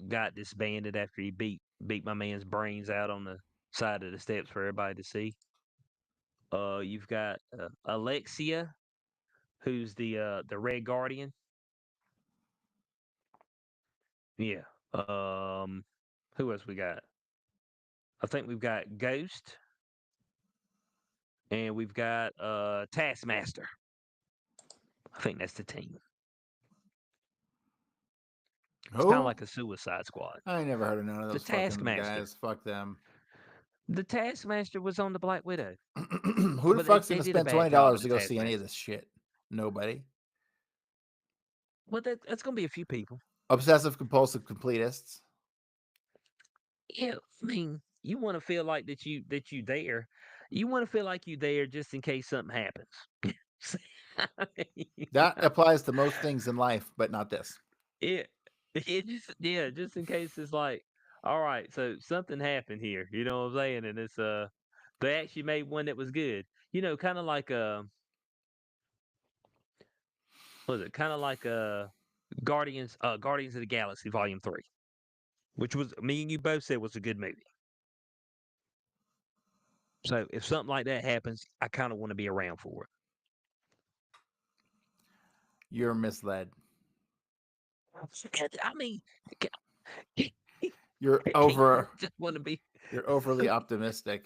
got disbanded after he beat my man's brains out on the side of the steps for everybody to see. You've got Alexia, who's the Red Guardian. Yeah. Who else we got? I think we've got Ghost, and we've got Taskmaster. I think that's the team. It's kind of Who? like a Suicide Squad. I ain't never heard of none of The those fucking Taskmaster. guys. Fuck them. The Taskmaster was on the Black Widow, Who the but fuck's they gonna did a spend bad job $20 of to the go see any of Taskmaster. this shit? Nobody. Well, that's gonna be a few people. Obsessive compulsive completists. Yeah, I mean, you want to feel like that you there. You want to feel like you there just in case something happens. I mean, That applies to most things in life, but not this. it just in case it's like, all right, so something happened here. You know what I'm saying? And it's they actually made one that was good. Kind of like was it kind of like Guardians of the Galaxy Volume 3, which was me and you both said was a good movie. So if something like that happens, I kind of want to be around for it. You're misled. I mean, You're can't you over. just want to be. You're overly optimistic.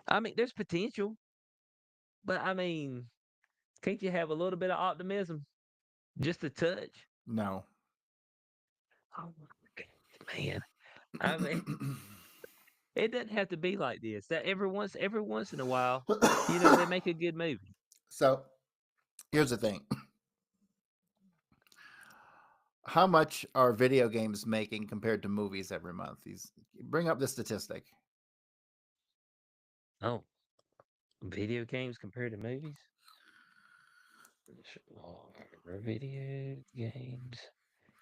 I mean, there's potential, but I mean, can't you have a little bit of optimism? Just a touch? No. Oh my God, man. I mean, it doesn't have to be like this. That every once in a while, they make a good movie. So here's the thing. How much are video games making compared to movies every month? Bring up the statistic. Oh, video games compared to movies? Video games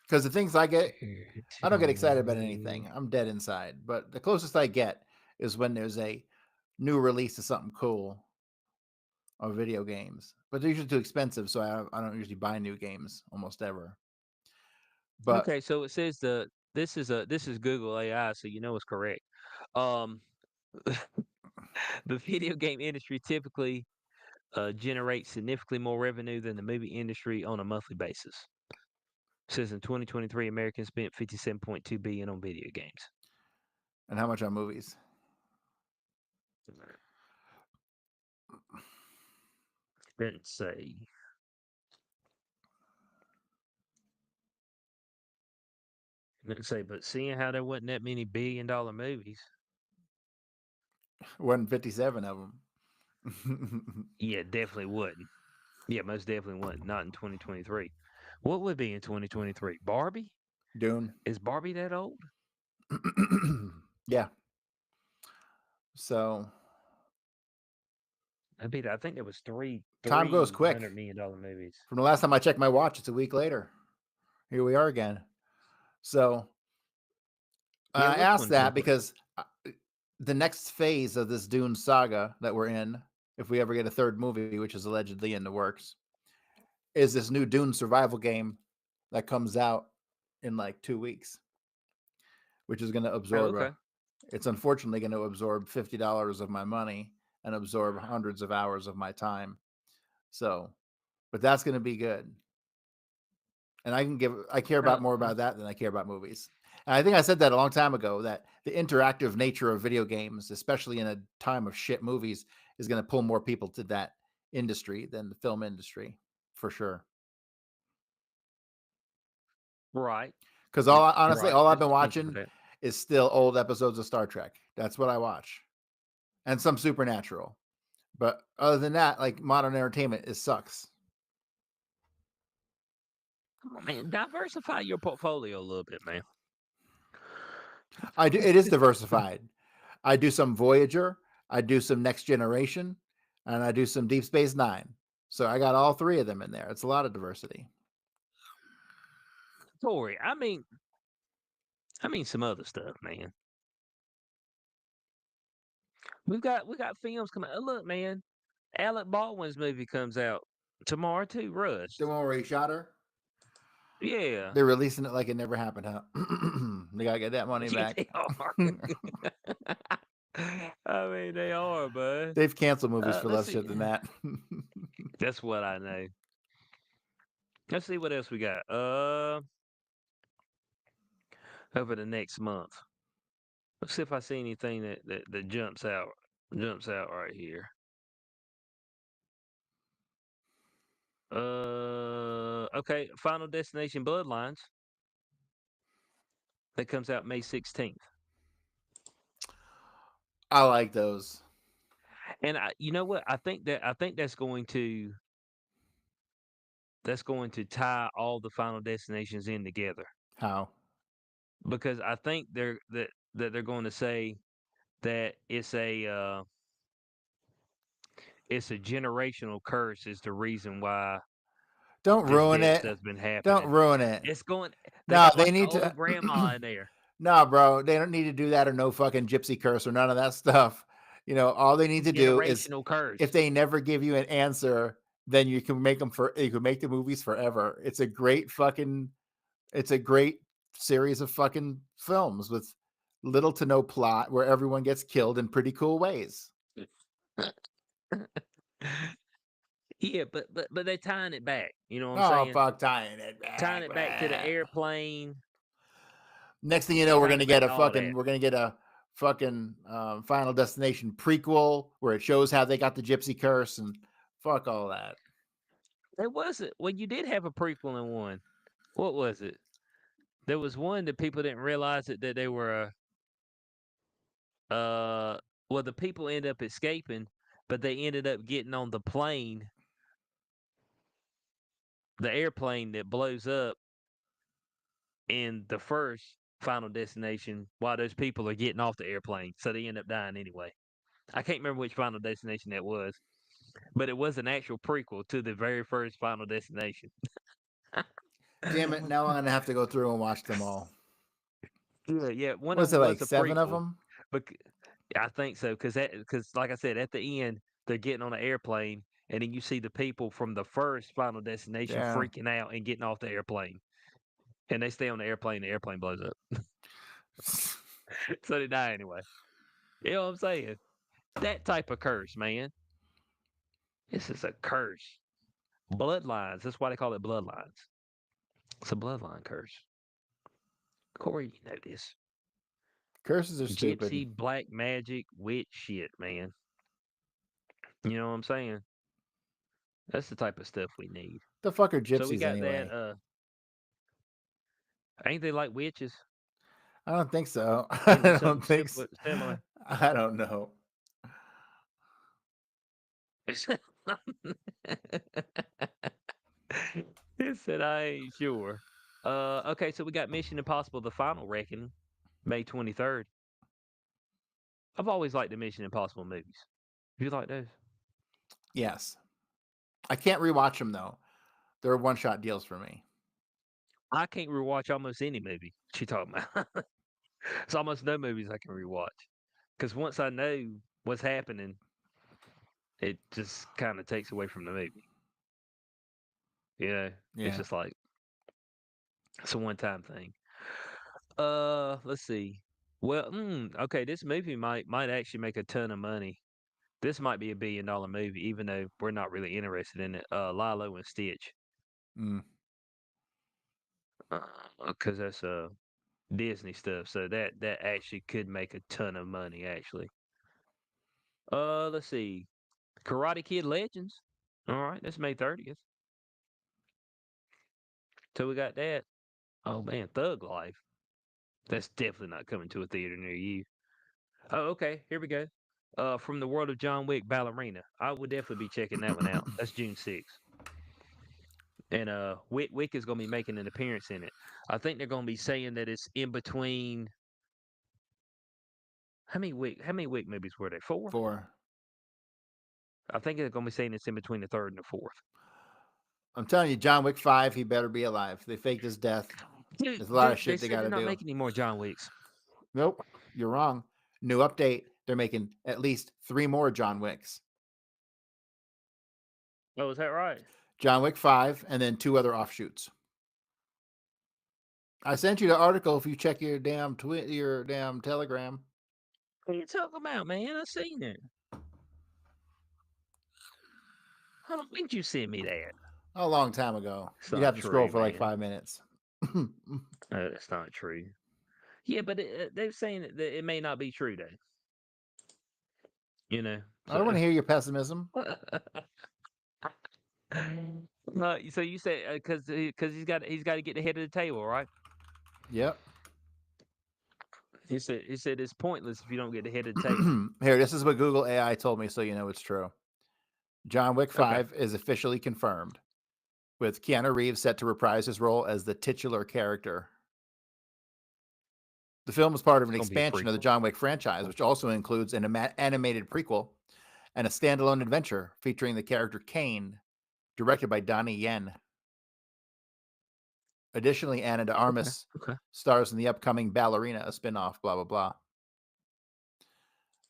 Because the things I get, compared I don't get excited about to. anything. I'm dead inside. But the closest I get is when there's a new release of something cool of video games. But they're usually too expensive, so I don't usually buy new games almost ever. But Okay, so it says this is Google AI, so it's correct. Um, the video game industry typically generates significantly more revenue than the movie industry on a monthly basis. It says in 2023, Americans spent 57.2 billion on video games. and how much on movies? Didn't say. Didn't say, but seeing how there wasn't that many billion-dollar movies, 157 of them. yeah, definitely wouldn't. Yeah, most definitely wouldn't. Not in 2023. What would be in 2023? Barbie? Dune. Is Barbie that old? Yeah. So I think there was three time goes quick. $300 million movies. From the last time I checked my watch, it's a week later. Here we are again. So Yeah, I which asked one? that because the next phase of this Dune saga that we're in, if we ever get a third movie, which is allegedly in the works, is this new Dune survival game that comes out in like 2 weeks, which is going to Oh, absorb okay. it's unfortunately going to absorb $50 of my money and absorb hundreds of hours of my time. So, but that's going to be good. And I care about more about that than I care about movies. And I think I said that a long time ago, that the interactive nature of video games, especially in a time of shit movies, is going to pull more people to that industry than the film industry, for sure. Right. Because You're honestly, right. all I've There's been potential for watching that. is still old episodes of Star Trek. That's what I watch, and some Supernatural. But other than that, like modern entertainment, it sucks. Come on, man. Diversify your portfolio a little bit, man. I do. It is diversified. I do some Voyager, I do some Next Generation, and I do some Deep Space Nine. So I got all three of them in there. It's a lot of diversity. Corey, I mean some other stuff, man. We got films coming. Look, man, Alec Baldwin's movie comes out tomorrow too. The Rust. one where he shot her, Yeah. they're releasing it like it never happened. Huh? They gotta get that money Yeah, back. they are. I mean, they are, bud. They've canceled movies for Let's less see. shit than that. That's what I know. Let's see what else we got. Over the next month. Let's see if I see anything that jumps out right here. Okay, Final Destination Bloodlines. That comes out May 16th. I like those. And you know what? I think that's going to tie all the Final Destinations in together How? because I think they're going to say that it's a generational curse is the reason why Don't this ruin dead it. stuff's been Don't happening. ruin it. It's going. They No, got they like an need old to. grandma in there. No, bro, they don't need to do that or no fucking gypsy curse or none of that stuff. All they need to do is Generational curse. if they never give you an answer, then you can make you can make the movies forever. It's a great series of fucking films with little to no plot where everyone gets killed in pretty cool ways. Yeah, but they're tying it back. You know what I'm Oh, saying? fuck, tying it back. Tying it back to the airplane. Next thing you know, we're Tying gonna it back get to all that. a fucking Final Destination prequel where it shows how they got the gypsy curse and fuck all that. There wasn't. Well, you did have a prequel in one. What was it? There was one that people didn't realize that they were. Well, the people end up escaping, but they ended up getting on the plane, the airplane that blows up in the first Final Destination while those people are getting off the airplane. So they end up dying anyway. I can't remember which Final Destination that was, but it was an actual prequel to the very first Final Destination. Damn it! Now I'm gonna have to go through and watch them all. Yeah. One of Was it them like was a 7 of prequel, them? but I think so because like I said, at the end they're getting on an airplane, and then you see the people from the first Final Destination Yeah. freaking out and getting off the airplane, and they stay on the airplane blows up, so they die anyway. You know what I'm saying? That type of curse, man. This is a curse. Bloodlines. That's why they call it bloodlines. It's a bloodline curse. Corey, you know this. Curses are stupid. Gypsy, black magic, witch shit, man. You know what I'm saying? That's the type of stuff we need. The fuck are So we gypsies got anyway? that. Ain't they like witches? I don't think so. Isn't I it don't something think similar? I don't know. He said, I ain't sure. Okay, so we got Mission Impossible: The Final Reckoning, May 23rd. I've always liked the Mission Impossible movies. You like those? Yes, I can't rewatch them though. They're one-shot deals for me. I can't rewatch almost any movie. What you talking about? It's almost no movies I can rewatch because once I know what's happening, it just kind of takes away from the movie. It's Yeah. just like it's a one-time thing. Let's see. Well, okay, this movie might actually make a ton of money. This might be a $1 billion movie, even though we're not really interested in it. Lilo and Stitch, Mm. because that's Disney stuff. So that actually could make a ton of money, actually. Let's see. Karate Kid Legends. All right, that's May 30th. So we got that. Oh man, Thug Life. That's definitely not coming to a theater near you. Oh, okay. Here we go. From the world of John Wick, Ballerina. I would definitely be checking that one out. That's June 6th. And Wick is going to be making an appearance in it. I think they're going to be saying that it's in between. How many Wick movies were there? Four. Four. I think they're going to be saying it's in between the third and the fourth. I'm telling you, John Wick 5, he better be alive. They faked his death. Dude, There's a lot of dude, they shit they said got they're to not do. making any more John Wicks. Nope, you're wrong. New update. They're making at least 3 more John Wicks. Oh, is that right? John Wick 5, and then 2 other offshoots. I sent you the article if you check your damn your damn Telegram. What are you talking about, man? I seen it. When did you send me that? A long time ago. It's You'd not have to scroll true, for like man. 5 minutes. That's not true. Yeah, but they're saying that it may not be true, though. You know, I don't want to so. hear your pessimism. So you say because he's got to get the head of the table, right? Yep. He said it's pointless if you don't get the head of the table. Here, this is what Google AI told me, so you know it's true. John Wick Okay. 5 is officially confirmed, with Keanu Reeves set to reprise his role as the titular character. The film is part of an It's gonna be a expansion of the prequel. John Wick franchise, which also includes an animated prequel and a standalone adventure featuring the character Kane, directed by Donnie Yen. Additionally, Anna de Okay. Armas Okay. stars in the upcoming Ballerina, a spin-off, blah, blah, blah.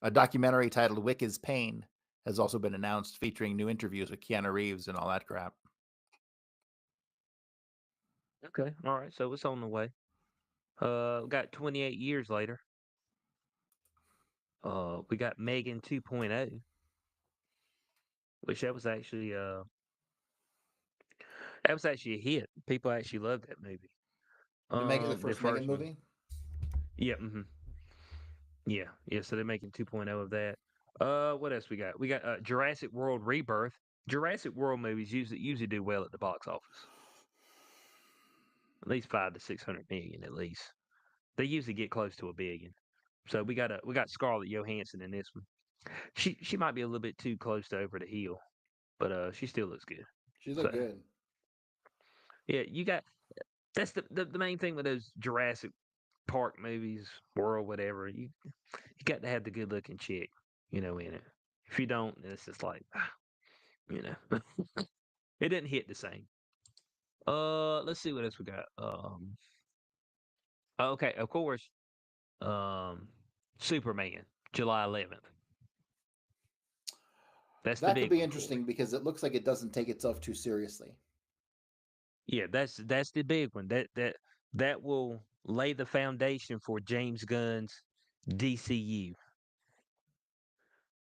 A documentary titled Wick is Pain has also been announced, featuring new interviews with Keanu Reeves and all that crap. Okay. All right. So it's on the way. We got 28 years later. We got Megan 2.0, which that was actually a hit. People actually loved that movie. The The first Megan first one. movie? Yeah. Yeah. Yeah. So they're making 2.0 of that. What else we got? We got Jurassic World Rebirth. Jurassic World movies usually do well at the box office. At least 500 to 600 million, at least. They usually get close to a billion. So we got Scarlett Johansson in this one. She might be a little bit too close to over the hill, but she still looks good. She So looked good. yeah, that's the main thing with those Jurassic Park movies, World, whatever. You got to have the good looking chick, in it. If you don't, then it's just like, you know, it didn't hit the same. Let's see what else we got. Okay, of course, um, Superman, July 11th. That's the That could big be one, Corey. interesting because it looks like it doesn't take itself too seriously. Yeah, that's the big one. That will lay the foundation for James Gunn's DCU.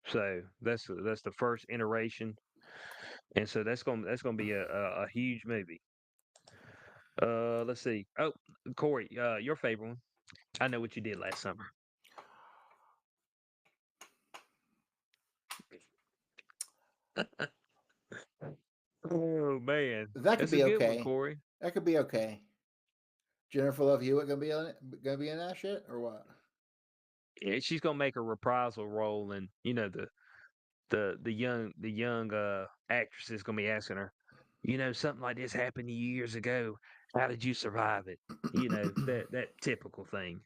So that's the first iteration, and so that's gonna be a huge movie. Let's see. Oh, Corey, your favorite one. I know what you did last summer. Oh man, That could that's a be good one, okay. Corey. That could be okay. Jennifer Love Hewitt gonna be in that shit or what? Yeah, she's gonna make a reprisal role, and the young actress is gonna be asking her, something like this happened to you years ago. How did you survive it? That typical thing.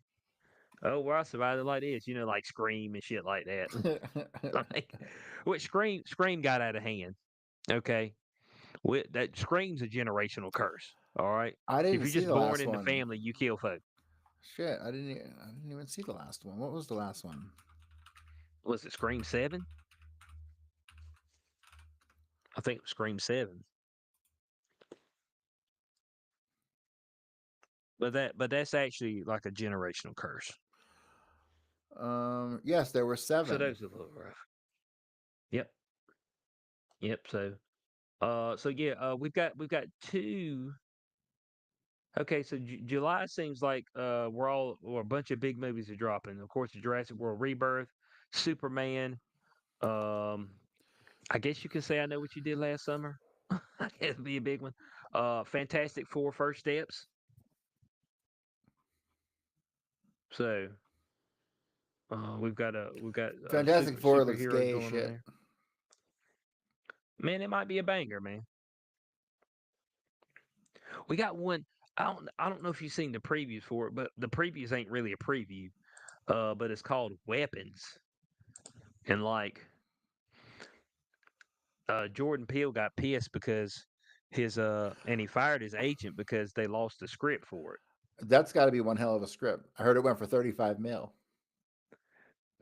Oh, well, I survived it like this. Like Scream and shit like that. Like, what Scream got out of hand. Okay, that Scream's a generational curse. All right, I if didn't you're see just the born last in the one. family, you kill folk. Shit, I didn't even see the last one. What was the last one? Was it Scream 7? I think it was Scream 7. But that's actually like a generational curse. Yes, there were So 7. those are a little rough. Yep. Yep. So yeah, we've got two. Okay, so July seems like a bunch of big movies are dropping. Of course, the Jurassic World Rebirth, Superman. Um, I guess you could say I know what you did last summer. It'd be a big one. Fantastic Four: First Steps. So we've got Fantastic Four looks superheroes gay as going on shit. there. Man, it might be a banger, man. We got one. I don't know if you've seen the previews for it, but the previews ain't really a preview. But it's called Weapons, and like Jordan Peele got pissed because his and he fired his agent because they lost the script for it. That's got to be one hell of a script. I heard it went for 35 mil.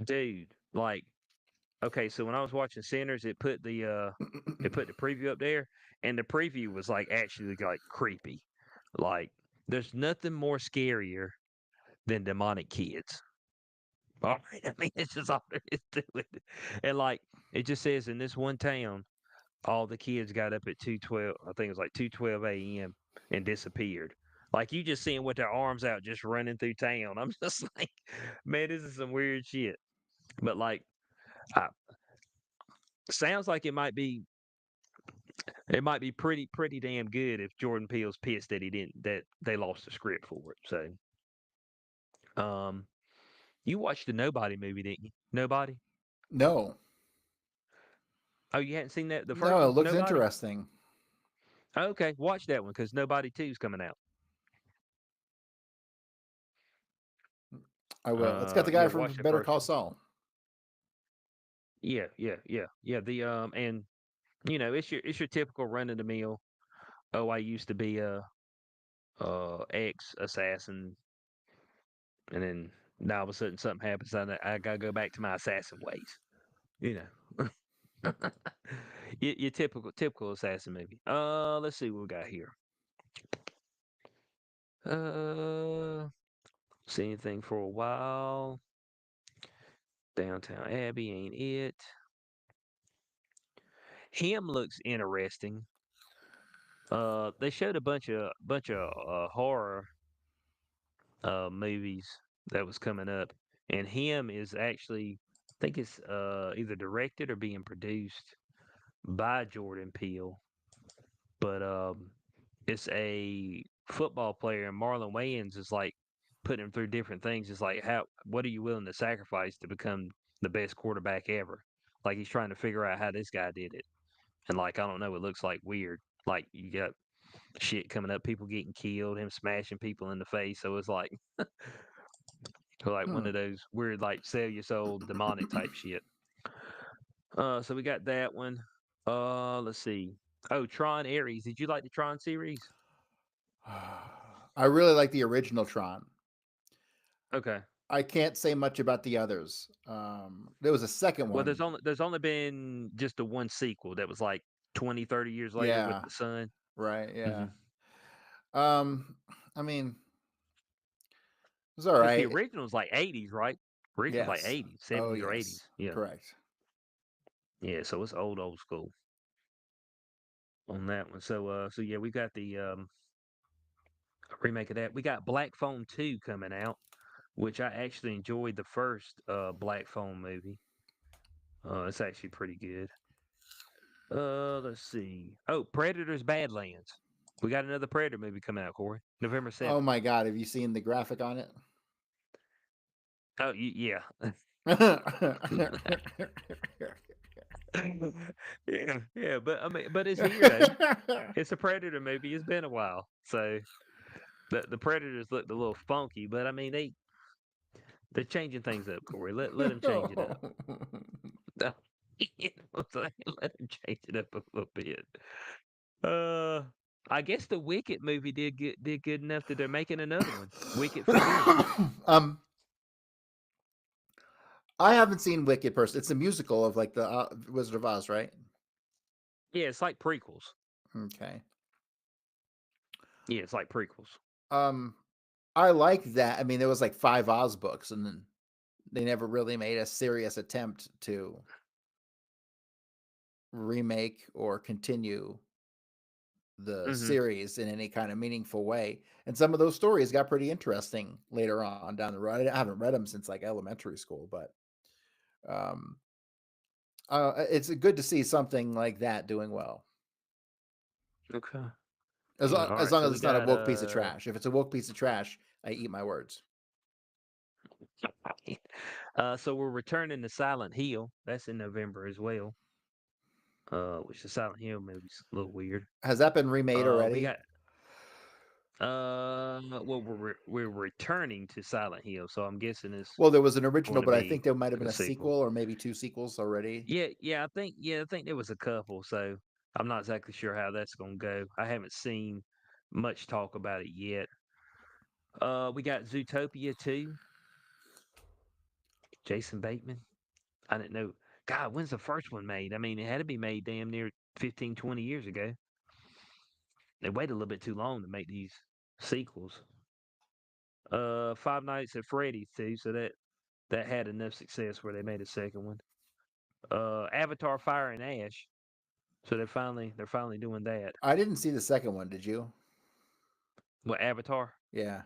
Dude, like, okay, so when I was watching Sinners, it put the preview up there, and the preview was like actually like creepy. Like, there's nothing more scarier than demonic kids. All right, I mean it's just all there is to it. And like it just says in this one town, all the kids got up at 2:12. I think it was like 2:12 a.m. and disappeared. Like you just seeing with their arms out, just running through town. I'm just like, man, this is some weird shit. But like, I, sounds like it might be pretty damn good if Jordan Peele's pissed that he didn't that they lost the script for it. So, you watched the Nobody movie, didn't you? Nobody? No. Oh, you hadn't seen that the first No, it one, looks Nobody? interesting. Okay, watch that one because Nobody 2 is coming out. I will. It's got the guy Yeah, from watch the Better first Call one. Saul. Yeah. And it's your typical run of the mill. Oh, I used to be a ex assassin, and then now all of a sudden something happens, and I gotta go back to my assassin ways. You know, your typical assassin movie. Let's see what we got here. Uh, see anything for a while. Downtown Abbey ain't it. Him looks interesting. They showed a bunch of horror movies that was coming up, and him is actually, I think it's either directed or being produced by Jordan Peele, but it's a football player, and Marlon Wayans is like putting him through different things. It's like what are you willing to sacrifice to become the best quarterback ever? Like he's trying to figure out how this guy did it, and like I don't know, it looks like weird. Like you got shit coming up, people getting killed, him smashing people in the face. So it's like one Hmm. of those weird, like sell your soul, demonic type shit. So we got that one. Let's see. Oh, Tron Ares. Did you like the Tron series? I really like the original Tron. Okay. I can't say much about the others. There was a second Well, one. there's only been just the one sequel that was like 20, 30 years later with Yeah. the son. Right. Mm-hmm. Yeah. Um, I mean, it was all Because the right. original's like 80s, right? Original's like Yes. 80s, Oh, 70s or yes. 80s. Yeah. Correct. Yeah. So it's old school on that one. So yeah, we got the remake of that. We got Black Phone 2 coming out, which I actually enjoyed the first Black Phone movie. It's actually pretty good. Let's see. Oh, Predators Badlands. We got another Predator movie coming out, Corey. November Oh 7th. my God. Have you seen the graphic on it? Oh, yeah. Yeah, but I mean, but it's here though. It's a Predator movie. It's been a while, so the Predators looked a little funky, but I mean they're changing things up, Corey. Let them change it up. You know what I'm saying? Let them change it up a little bit. Uh, I guess the Wicked movie did good enough that they're making another one. Wicked for Good. um, I haven't seen Wicked person. It's a musical of like the Wizard of Oz, right? Yeah, it's like prequels. Okay. Yeah, it's like prequels. Um, I like that. I mean, there was like 5 Oz books, and then they never really made a serious attempt to remake or continue the Hmm. series in any kind of meaningful way. And some of those stories got pretty interesting later on down the road. I haven't read them since like elementary school, but um, it's good to see something like that doing well. Okay. As Yeah. All as right. long So as we it's not a got woke piece of trash. If it's a woke piece of trash, I eat my words. So we're returning to Silent Hill. That's in November as well. Which the Silent Hill movie's a little weird. Has that been remade We already? got well, we're returning to Silent Hill, so I'm guessing it's Well, there was an going original, to but I be think there might have like been a a sequel or maybe 2 sequels already. Yeah, I think there was a couple. So I'm not exactly sure how that's going to go. I haven't seen much talk about it yet. We got Zootopia 2. Jason Bateman. I didn't know. God, when's the first one made? I mean, it had to be made damn near 15, 20 years ago. They waited a little bit too long to make these sequels. Five Nights at Freddy's too, so that had enough success where they made a second one. Avatar: Fire and Ash, so they're finally doing that. I didn't see the second one. Did you? What Avatar? Yeah.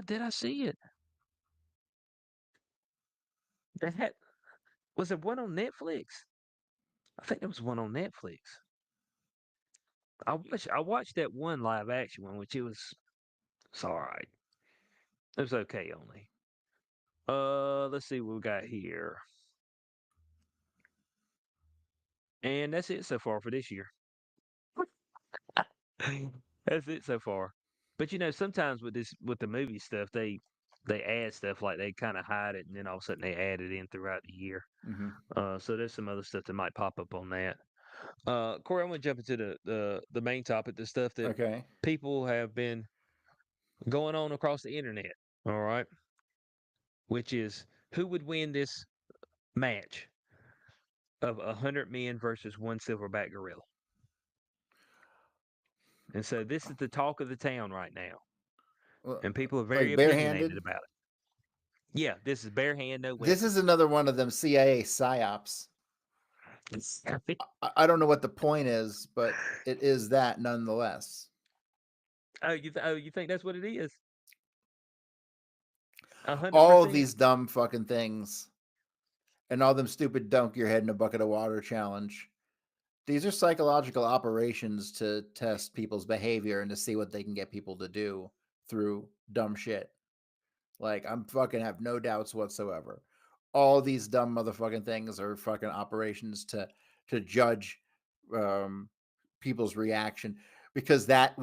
Did I see it? That had, was it one on Netflix? I think there was one on Netflix. I watched that one live action one, which it's all right. It was okay only. Let's see what we got here. And that's it so far for this year. That's it so far. But sometimes with the movie stuff, they add stuff like they kind of hide it, and then all of a sudden they add it in throughout the year. Mm-hmm. So there's some other stuff that might pop up on that. Corey, I want to jump into the main topic, the stuff that Okay. people have been going on across the internet. All right, which is who would win this match of 100 men versus one silverback gorilla. And so this is the talk of the town right now, Well, and people are very like opinionated barehanded. about it. Yeah, this is bare hand, no This is weapons. another one of them CIA psyops. I don't know what the point is, but it is that nonetheless. You think that's what it is? All of 100%. these dumb fucking things and all them stupid dunk your head in a bucket of water challenge. These are psychological operations to test people's behavior and to see what they can get people to do through dumb shit. Like, I'm fucking have no doubts whatsoever. All these dumb motherfucking things are fucking operations to judge um, people's reaction, because that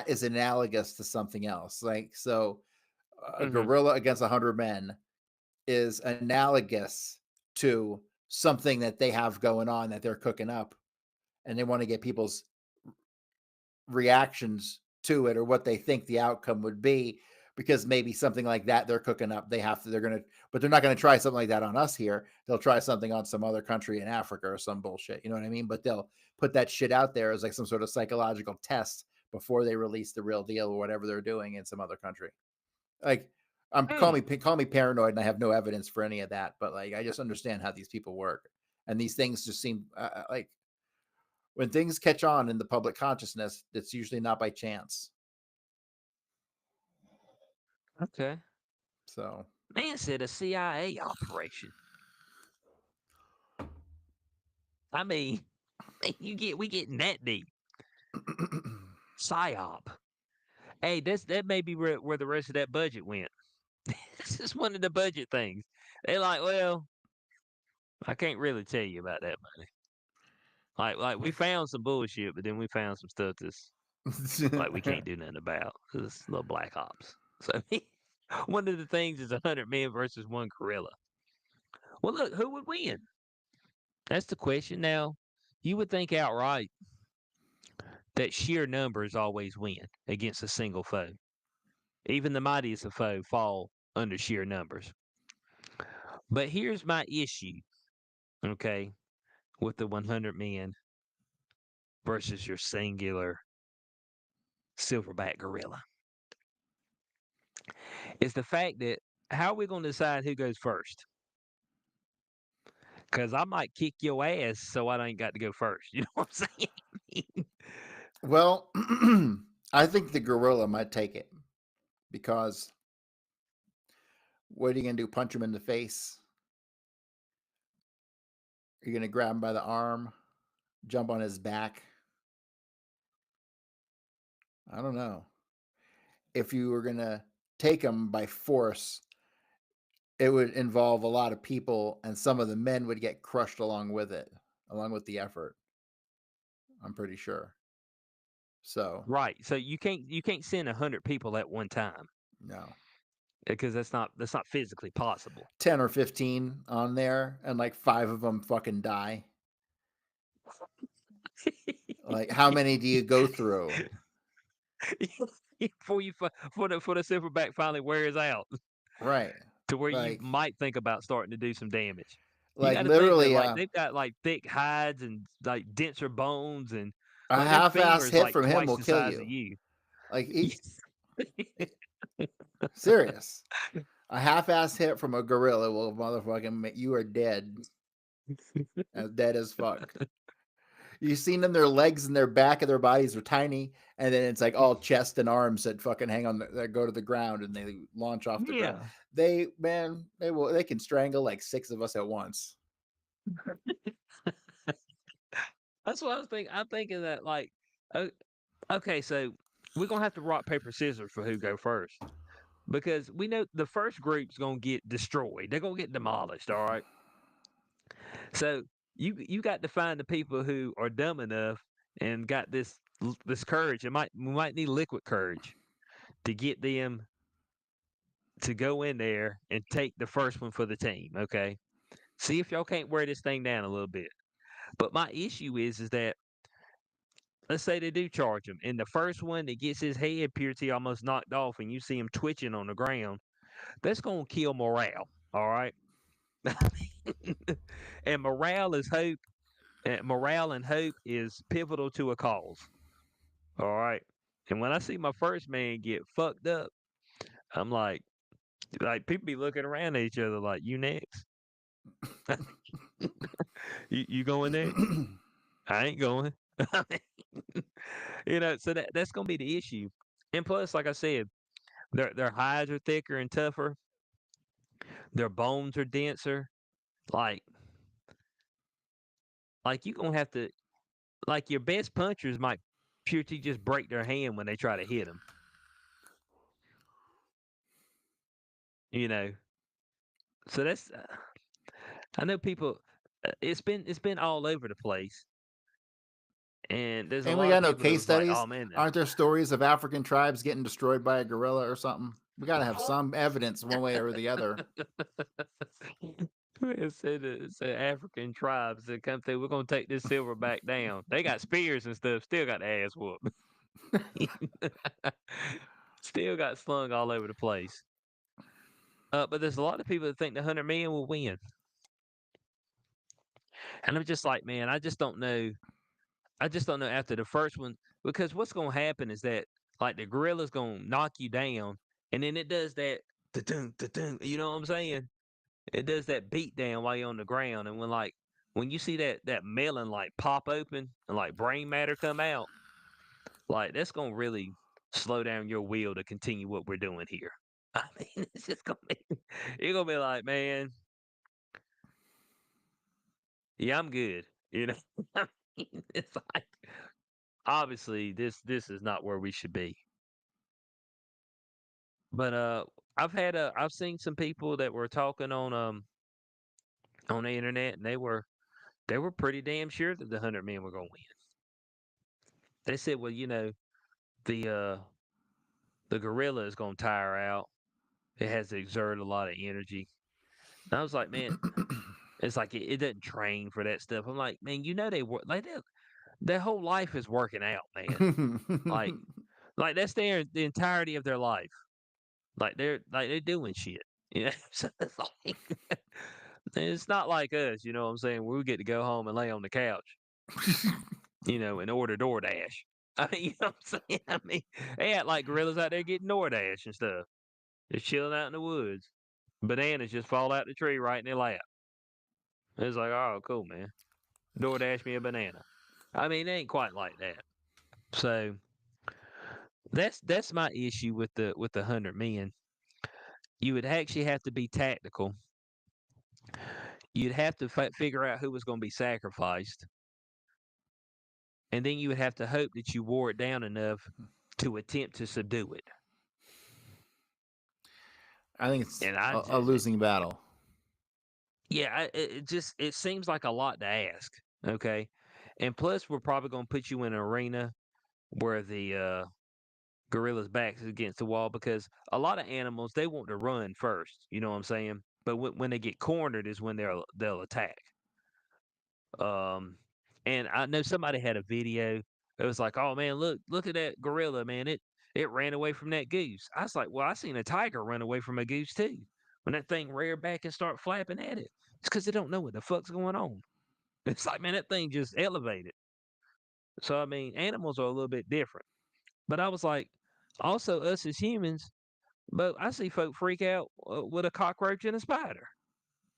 is analogous to something else. Like, so a Mm-hmm. gorilla against 100 men is analogous to something that they have going on that they're cooking up, and they want to get people's reactions to it or what they think the outcome would be, because maybe something like that they're cooking up, but they're not going to try something like that on us here. They'll try something on some other country in Africa or some bullshit, you know what I mean? But they'll put that shit out there as like some sort of psychological test before they release the real deal or whatever they're doing in some other country. Like, call me paranoid, and I have no evidence for any of that, but like, I just understand how these people work, and these things just seem like, when things catch on in the public consciousness, it's usually not by chance. Okay. So Man said a CIA operation. I mean, we getting that deep. Psyop. Hey, that may be where the rest of that budget went. This is one of the budget things. They like, well, I can't really tell you about that money. Like we found some bullshit, but then we found some stuff that's like we can't do nothing about because it's little black ops. So one of the things is 100 men versus one gorilla. Well, look, who would win? That's the question. Now, you would think outright that sheer numbers always win against a single foe. Even the mightiest of foe fall under sheer numbers. But here's my issue, okay, with the 100 men versus your singular silverback gorilla. Is the fact that how are we going to decide who goes first? Because I might kick your ass so I ain't got to go first. You know what I'm saying? well, I think the gorilla might take it, because what are you gonna do? Punch him in the face? You're gonna grab him by the arm, jump on his back? I don't know. If you were gonna take them by force, it would involve a lot of people, and some of the men would get crushed along with it, along with the effort. I'm pretty sure. So Right. So you can't send 100 people at one time no, because that's not physically possible. 10 or 15 on there, and like 5 of them fucking die. Like, how many do you go through? Before the silverback finally wears out Right. to where you Like, might think about starting to do some damage. You like got to think that literally, like they've got like thick hides and like denser bones and a like their half-ass femurs hit like from him twice will the kill size of you. you. Like, serious. A half-ass hit from a gorilla will motherfucking make you are dead. Dead as fuck. You've seen them, their legs and their back of their bodies are tiny, and then it's like all chest and arms that fucking hang on, that go to the ground, and they launch off the ground. Yeah. They can strangle like 6 of us at once. That's what I was thinking. I'm thinking that like, o- okay, so we're gonna have to rock paper scissors for who go first because we know the first group's gonna get destroyed. They're gonna get demolished. All right. So you got to find the people who are dumb enough and got this courage. We might need liquid courage to get them to go in there and take the first one for the team. Okay. See if y'all can't wear this thing down a little bit. But my issue is that let's say they do charge him, and the first one that gets his head purity almost knocked off, and you see him twitching on the ground, that's gonna kill morale. All right, and morale is hope. And morale and hope is pivotal to a cause. All right, and when I see my first man get fucked up, I'm like people be looking around at each other like, "You next? You going next? I ain't going." So that's gonna be the issue. And plus, like I said, their hides are thicker and tougher. Their bones are denser. Like you gonna have to like your best punchers might purely just break their hand when they try to hit them. You know, so that's I know people. It's been all over the place, and there's a And we lot of got no people that case was like, "Oh studies. man, Aren't there stories of African tribes getting destroyed by a gorilla or something? We got to have some evidence one way or the other. it said African tribes that come through. We're gonna take this silverback down. They got spears and stuff. Still got the ass whooped. Still got slung all over the place. But there's a lot of people that think the 100 million will win, and I'm just like, man, I just don't know. I just don't know after the first one because what's gonna happen is that like the gorilla's gonna knock you down, and then it does that. Da-dun, da-dun, you know what I'm saying? It does that beat down while you're on the ground, and when you see that melon like pop open and like brain matter come out, like that's gonna really slow down your will to continue what we're doing here. I mean, it's just gonna be you're gonna be like, man, yeah, I'm good. I mean, it's like obviously this is not where we should be. But I've seen some people that were talking on the internet, and they were pretty damn sure that the 100 men were gonna win. They said, well, the uh the gorilla is gonna tire out. It has to exert a lot of energy. And I was like, man, it's like it doesn't train for that stuff. I'm like, man, they work like their whole life is working out, man. Like that's the entirety of their life. They're doing shit. So it's like it's not like us, you know what I'm saying? Where we get to go home and lay on the couch, and order DoorDash. I mean, you know what I'm saying? I mean, they act like gorillas out there getting DoorDash and stuff. Just chilling out in the woods. Bananas just fall out the tree right in their lap. It's like, oh, cool, man. DoorDash me a banana. I mean, it ain't quite like that. So that's my issue with the 100 men. You would actually have to be tactical. You'd have to figure out who was going to be sacrificed, and then you would have to hope that you wore it down enough to attempt to subdue it. I think it's And I a losing battle. yeah, it seems like a lot to ask. Okay, and plus we're probably gonna put you in an arena where the gorilla's back is against the wall because a lot of animals they want to run first. You know what I'm saying? But when they get cornered is when they'll attack. Um, and I know somebody had a video. It was like, oh man, look at that gorilla, man. It ran away from that goose. I was like, well, I seen a tiger run away from a goose too. When that thing reared back and start flapping at it, it's because they don't know what the fuck's going on. It's like, man, that thing just elevated. So I mean, animals are a little bit different. But I was like, also us as humans, but I see folk freak out with a cockroach and a spider,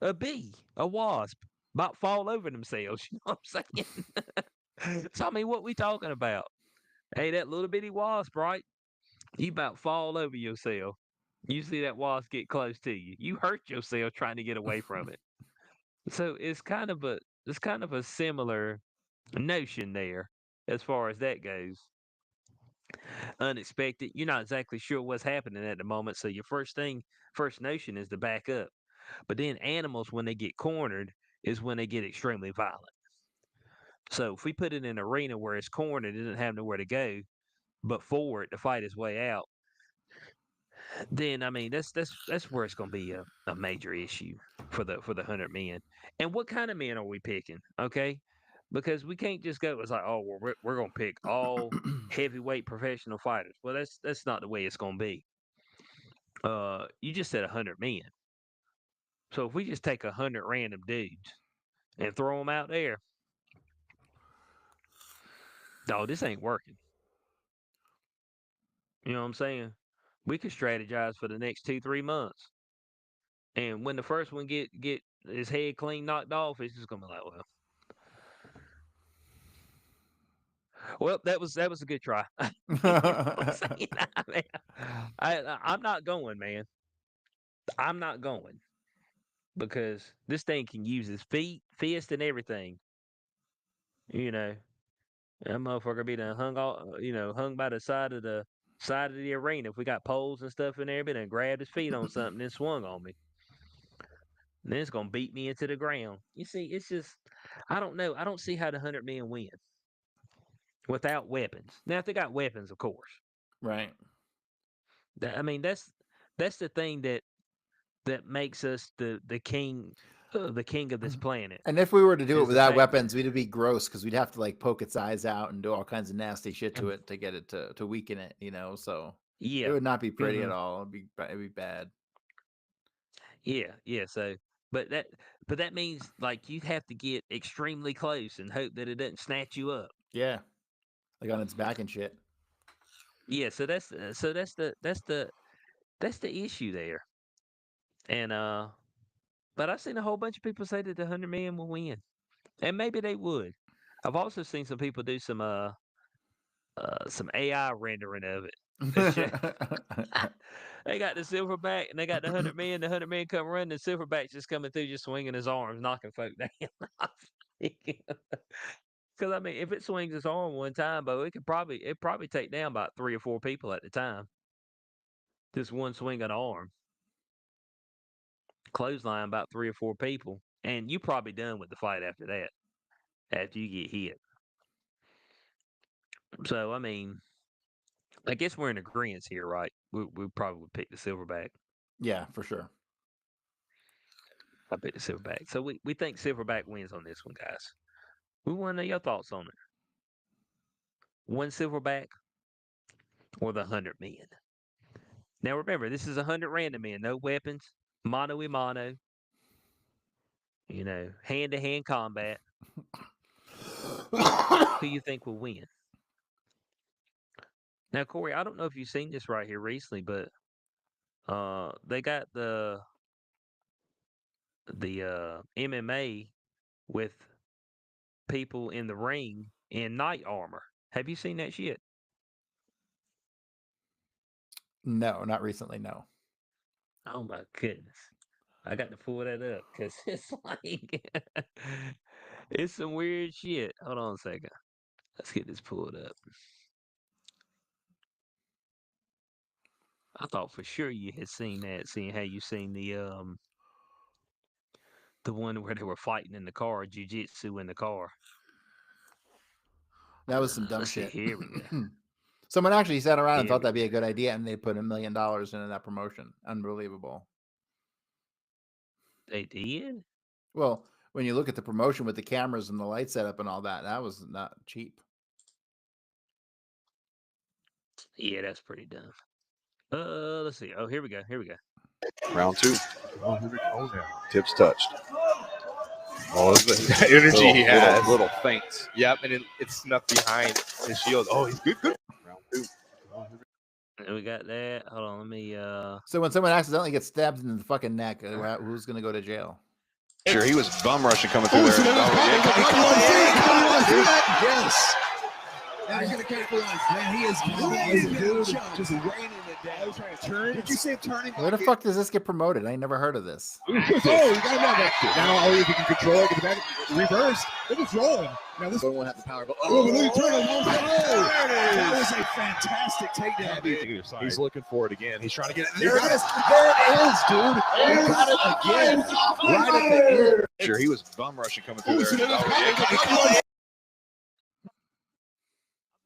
a bee, a wasp, about fall over themselves. You know what I'm saying? So I mean, what we talking about? Hey, that little bitty wasp, right? You about fall over yourself. You see that wasp get close to you. You hurt yourself trying to get away from it. So it's kind of a similar notion there as far as that goes. Unexpected. You're not exactly sure what's happening at the moment. So your first notion is to back up. But then animals, when they get cornered, is when they get extremely violent. So if we put it in an arena where it's cornered, it doesn't have nowhere to go but forward to fight his way out, then I mean that's where it's going to be a major issue for the 100 men. And what kind of men are we picking? Okay, because we can't just go. It's like, oh, well, we're going to pick all heavyweight professional fighters. Well, that's not the way it's going to be. You just said 100 men. So if we just take 100 random dudes and throw them out there, no, this ain't working. You know what I'm saying? We could strategize for the next 2-3 months, and when the first one get his head clean knocked off, it's just gonna be like, well, that was a good try. You know what I'm saying? I mean, I'm not going, man. I'm not going because this thing can use his feet, fist, and everything. You know, that motherfucker be done hung all, hung by the side of the arena. If we got poles and stuff in there, be done grabbed his feet on something and swung on me. And then it's gonna beat me into the ground. You see, it's just I don't know. I don't see how the 100 men win without weapons. Now, if they got weapons, of course. Right. I mean, that's the thing that makes us the king of this planet. And if we were to do it Is the without fact that weapons, we'd be gross because we'd have to like poke its eyes out and do all kinds of nasty shit to it to get it to weaken it, So it yeah, would not be pretty at hmm all. It'd be bad. yeah. So, but that but that means like you have to get extremely close and hope that it doesn't snatch you up. Yeah, like on its back and shit. Yeah. So that's the issue there. And but I've seen a whole bunch of people say that the 100 men will win, and maybe they would. I've also seen some people do some AI rendering of it. It's just, they got the silverback and they got the 100 men. The 100 men come running, the silverback's just coming through, just swinging his arms, knocking folk down. Because I mean, if it swings its arm one time, but it probably take down about 3 or 4 people at the time. Just one swing of the arm, clothesline about 3 or 4 people, and you probably done with the fight after that. After you get hit. So I mean, I guess we're in agreement here, right? We probably would pick the silverback. Yeah, for sure. I pick the silverback. So we think silverback wins on this one, guys. We want to know your thoughts on it. One silverback or the 100 men. Now remember, this is 100 random men, no weapons, mano a mano. Hand to hand combat. Who you think will win? Now, Corey, I don't know if you've seen this right here recently, but they got the MMA with people in the ring in knight armor. Have you seen that shit? No, not recently. No. Oh my goodness. I got to pull that up because it's like it's some weird shit. Hold on a second. Let's get this pulled up. I thought for sure you had seen that, seeing how you seen the one where they were fighting in the car, jujitsu in the car. That was some dumb Let's see. shit. Here we go. Someone actually sat around and Here thought we that'd be a go. good idea, and they put $1 million into that promotion. Unbelievable. They did. Well, when you look at the promotion with the cameras and the light setup and all that, that was not cheap. Yeah, that's pretty dumb. Let's see. Oh, here we go. Here we go. Round 2. Oh, here we go now. Tips touched. Oh, the energy Little, he has. little feints. Yep, and it's snuck behind his shield. Oh, he's good. Round 2. And we got that. Hold on. Let me. So when someone accidentally gets stabbed in the fucking neck, who's going to go to jail? Sure, he was bum rushing coming through there. Yes. Now he's going to capitalize. Man, he is just raining it down. Trying to turn. Did you see him turning? Where the fuck does this get promoted? I never heard of this. Oh, you got to know that. Now all you can control it. Back reversed. It was rolling. Now this one won't have the power. Oh, but look, turn it. That was a fantastic takedown. He's looking for it again. He's trying to get it. There it is. There it is, dude. You got it again. Right at the ear. Sure, he was bum rushing coming through there.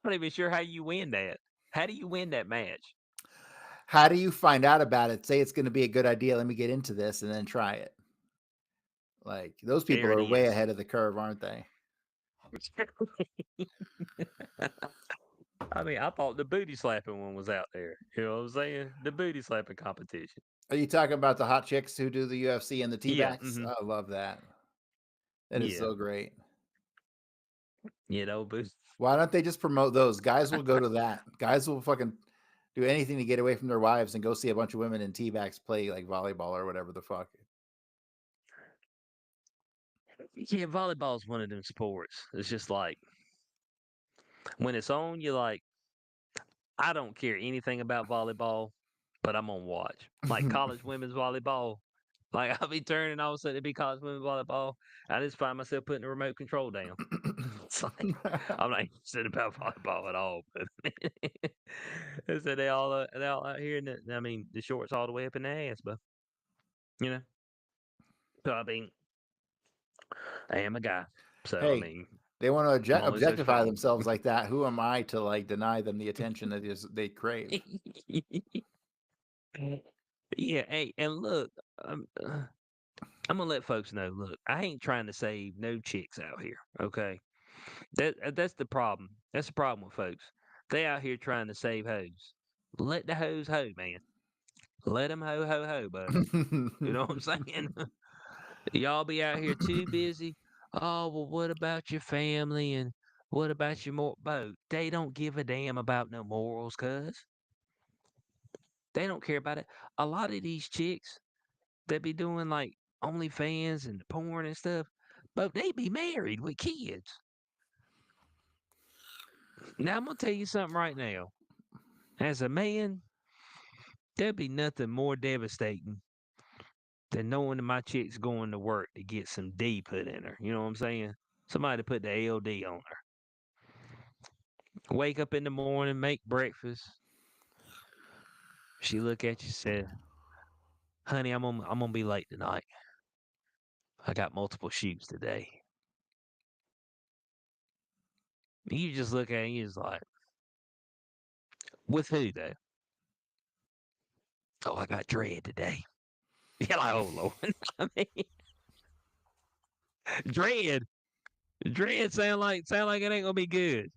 I'm not even sure how you win that. How do you win that match? How do you find out about it? Say it's going to be a good idea. Let me get into this and then try it. Like those people There it are way is. ahead of the curve, aren't they? I mean, I thought the booty slapping one was out there. You know what I'm saying? The booty slapping competition. Are you talking about the hot chicks who do the UFC and the Yeah, T-backs? mhm. I love that. That is Yeah. so great. You know, booty. Why don't they just promote those? Guys will go to that. Guys will fucking do anything to get away from their wives and go see a bunch of women in T-backs play like volleyball or whatever the fuck. Yeah, volleyball's one of them sports. It's just like when it's on, you're like, I don't care anything about volleyball, but I'm gonna watch. Like college women's volleyball. Like I'll be turning, all of a sudden it'd be college women's volleyball. I just find myself putting the remote control down. It's like I'm not interested about volleyball at all. But so they all out here in the, I mean, the shorts all the way up in the ass, but you know. So I mean, I am a guy. So I Hey, mean, they want to I'm only so objectify strong. themselves like that. Who am I to like deny them the attention that they crave? Yeah, hey, and look, I'm gonna let folks know. Look, I ain't trying to save no chicks out here. Okay, that's the problem. That's the problem with folks. They out here trying to save hoes. Let the hoes hoe, man. Let them ho, bud. You know what I'm saying? Y'all be out here too busy. Oh well, what about your family and what about your boat? They don't give a damn about no morals, cuz they don't care about it. A lot of these chicks that be doing like OnlyFans and porn and stuff, but they be married with kids. Now I'm gonna tell you something right now. As a man, there'd be nothing more devastating than knowing that my chick's going to work to get some D put in her. You know what I'm saying? Somebody put the LD on her. Wake up in the morning, make breakfast. She look at you, said, "Honey, I'm gonna be late tonight. I got multiple shoots today." You just look at it, and you just like, with who though? Oh, I got dread today. You're like, oh Lord. I mean, dread. Dread sound like it ain't gonna be good.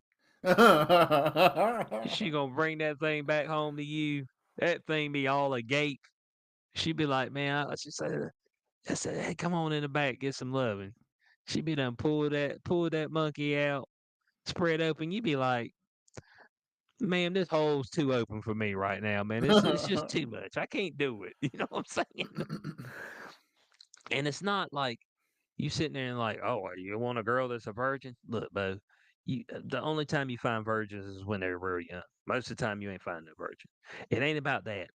She gonna bring that thing back home to you. That thing be all agape. She be like, man, I said, hey, come on in the back, get some loving. She be done pull that monkey out, spread open. You be like, man, this hole's too open for me right now, man. It's just too much. I can't do it. You know what I'm saying? And it's not like you sitting there and like, oh, you want a girl that's a virgin? Look, Bo, the only time you find virgins is when they're real young. Most of the time, you ain't finding a virgin. It ain't about that.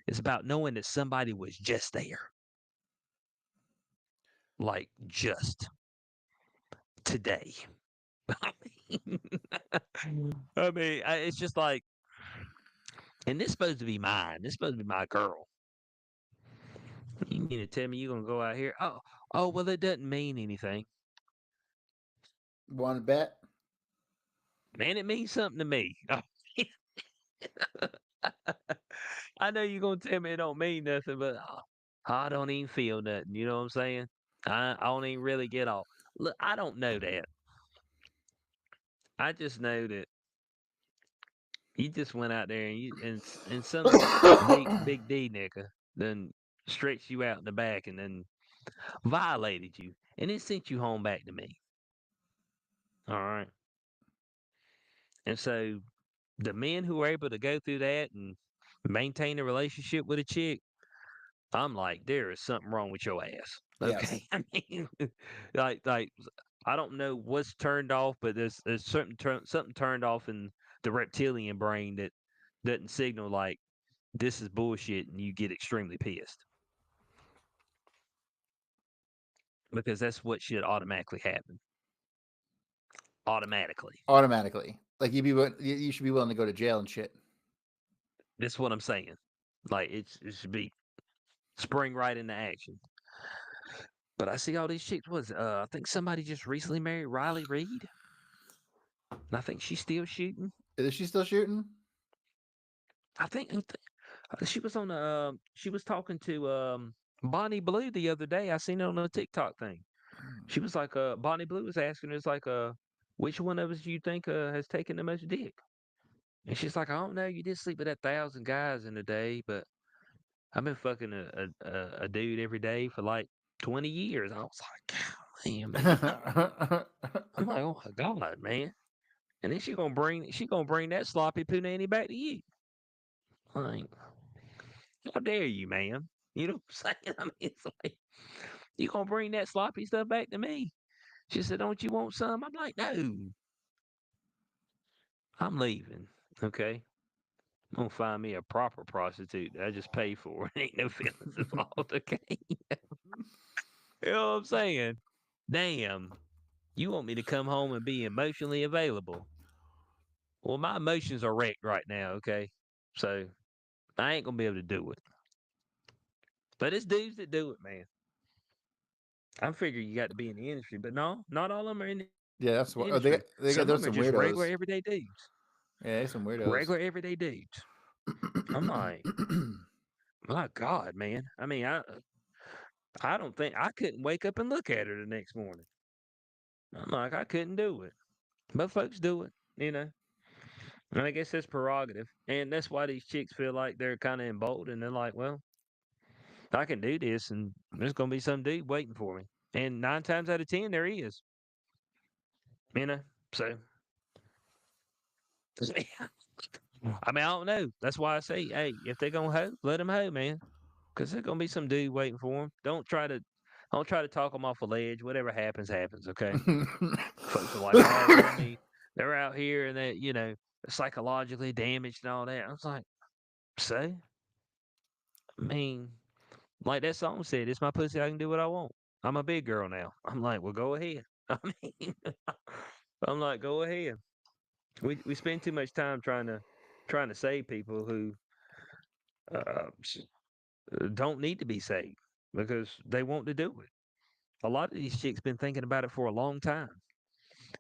It's about knowing that somebody was just there, like just today. I mean, it's just like And this supposed to be mine. This supposed to be my girl. You mean to tell me you're gonna go out here? Oh, well, it doesn't mean anything. Want to bet? Man, it means something to me. I know you're gonna tell me it don't mean nothing, but I don't even feel nothing. You know what I'm saying? I don't even really get off. Look, I don't know that. I just know that you just went out there and and some big D nigga then stretched you out in the back and then violated you and then sent you home back to me. All right. And so the men who are able to go through that and maintain a relationship with a chick, I'm like, there is something wrong with your ass. Yes. Okay. I mean, like I don't know what's turned off, but there's something turned off in the reptilian brain that doesn't signal like this is bullshit and you get extremely pissed. Because that's what should automatically happen. Automatically. Automatically. Like you should be willing to go to jail and shit. That's what I'm saying. Like it should be spring right into action. But I see all these chicks. I think somebody just recently married Riley Reid. And I think she's still shooting. Is she still shooting? I think she was on she was talking to Bonnie Blue the other day. I seen it on a TikTok thing. She was like, Bonnie Blue was asking her, it's like, which one of us do you think has taken the most dick? And she's like, I don't know. You did sleep with 1,000 guys in a day, but I've been fucking a dude every day for like 20 years. I was like, golly, man. I'm like, oh my God, man. And then she gonna bring that sloppy punani back to you. Like, how dare you, man? You know what I'm saying? I mean, it's like you gonna bring that sloppy stuff back to me. She said, don't you want some? I'm like, no, I'm leaving. Okay. I'm gonna find me a proper prostitute that I just pay for. Ain't no feelings involved, okay? You know what I'm saying? Damn. You want me to come home and be emotionally available? Well, my emotions are wrecked right now, okay? So I ain't gonna be able to do it. But it's dudes that do it, man. I figure you got to be in the industry, but no, not all of them are in the Yeah, that's what industry. they got. Some of There's them are some just regular, weirdos. everyday dudes. Yeah, there's some weirdos. Regular, everyday dudes. I'm like, my God, man. I mean, I don't think I couldn't wake up and look at her the next morning. I'm like, I couldn't do it. But folks do it, you know. And I guess that's prerogative. And that's why these chicks feel like they're kind of emboldened. They're like, well, I can do this, and there's going to be some dude waiting for me. And 9 times out of 10, there is, you know. So, I mean, I don't know. That's why I say, hey, if they're going to hoe, let them hoe, man. Because there's going to be some dude waiting for them. Don't try to talk them off a ledge. Whatever happens, happens, okay? Folks are like, oh, well, I mean, they're out here and they, psychologically damaged and all that. I was like, so? I mean, like that song said, it's my pussy, I can do what I want. I'm a big girl now. I'm like, well, go ahead. I mean, I'm like, go ahead. We spend too much time trying to save people who don't need to be saved because they want to do it. A lot of these chicks been thinking about it for a long time.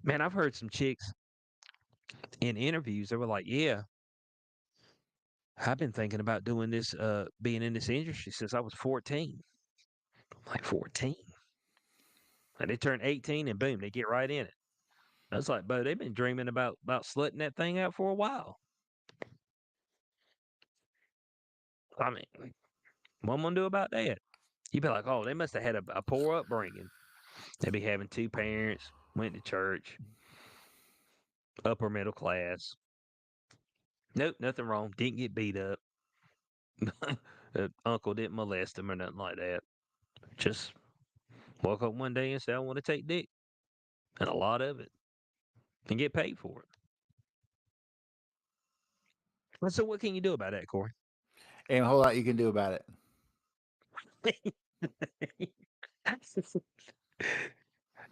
Man, I've heard some chicks in interviews that were like, yeah, I've been thinking about doing this, being in this industry since I was 14. I'm like 14. And they turn 18 and boom, they get right in it. I was like, Bo, they've been dreaming about slutting that thing out for a while. I mean, what am I gonna do about that? You'd be like, oh, they must have had a poor upbringing. They'd be having two parents, went to church, upper middle class. Nope, nothing wrong. Didn't get beat up. Uncle didn't molest him or nothing like that. Just woke up one day and said, I want to take dick. And a lot of it. And get paid for it. And so what can you do about that, Corey? Ain't a whole lot you can do about it.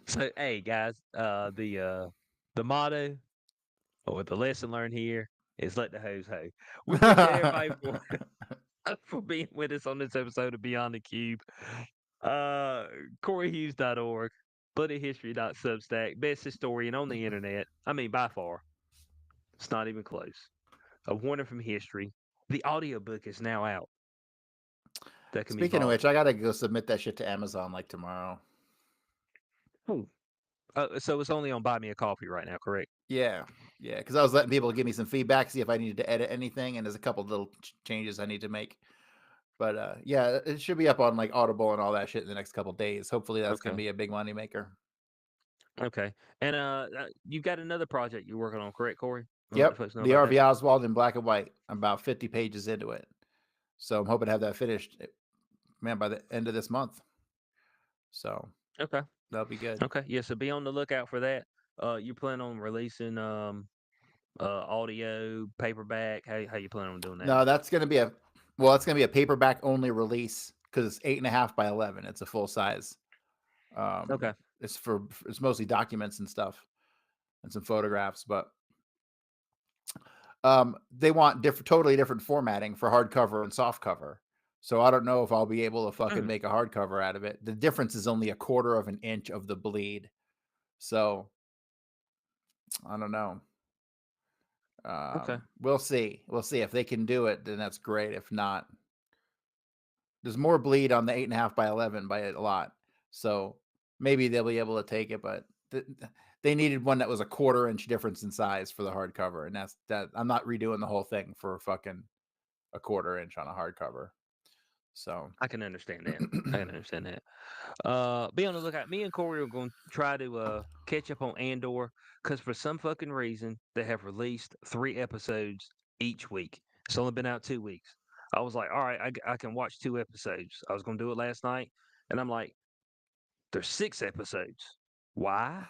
So hey guys, the motto or the lesson learned here, is let the hose hoe. We appreciate everybody for being with us on this episode of Beyond the Cube. CoreyHughes.org, BloodedHistory.substack, best historian on the internet. I mean, by far. It's not even close. A Warning from History. The audiobook is now out. That can be Speaking of bought. which, I gotta go submit that shit to Amazon like tomorrow. Oh. So it's only on Buy Me a Coffee right now, correct? Yeah, because I was letting people give me some feedback, see if I needed to edit anything, and there's a couple little changes I need to make. But yeah, it should be up on like Audible and all that shit in the next couple days. Hopefully, that's gonna Okay. be a big money maker. Okay. And you've got another project you're working on, correct, Corey? Yep, Folks know the about RV that? Oswald in black and white. I'm about 50 pages into it, so I'm hoping to have that finished, man, by the end of this month. So Okay. that'll be good. Okay. Yeah. So be on the lookout for that. You plan on releasing audio, paperback? How you plan on doing that? No, that's gonna be it's gonna be a paperback only release because it's 8.5 by 11. It's a full size. Okay. It's mostly documents and stuff and some photographs, but they want totally different formatting for hardcover and softcover. So I don't know if I'll be able to fucking make a hardcover out of it. The difference is only 1/4 of an inch of the bleed. So I don't know. Okay. We'll see. We'll see if they can do it. Then that's great. If not, there's more bleed on the 8.5 by 11 by a lot. So maybe they'll be able to take it, but they needed one that was 1/4 inch difference in size for the hardcover, and that's that. I'm not redoing the whole thing for fucking 1/4 inch on a hardcover. So I can understand that. I can understand that. Be on the lookout. Me and Corey are going to try to catch up on Andor because for some fucking reason they have released 3 episodes each week. It's only been out 2 weeks. I was like, all right, I can watch 2 episodes. I was going to do it last night, and I'm like, there's 6 episodes. Why?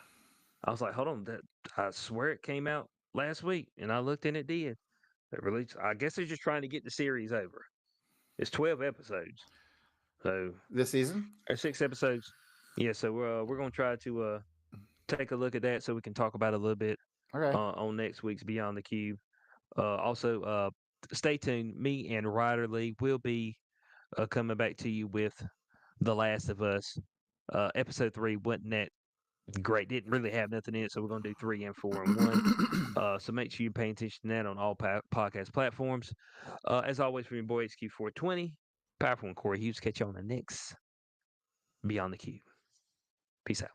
I was like, hold on, that I swear it came out last week, and I looked and it did. They released. I guess they're just trying to get the series over. It's 12 episodes. So this season, or 6 episodes. Yeah, so we're gonna try to take a look at that so we can talk about it a little bit okay. on next week's Beyond the Cube. Also, stay tuned. Me and Ryder Lee will be coming back to you with The Last of Us. Episode 3 wasn't that great. Didn't really have nothing in it, so we're gonna do 3 and 4 and 1. So make sure you pay attention to that on all podcast platforms. As always, from your boy HQ420, Powerful and Corey Hughes. Catch you on the next Beyond the Cube. Peace out.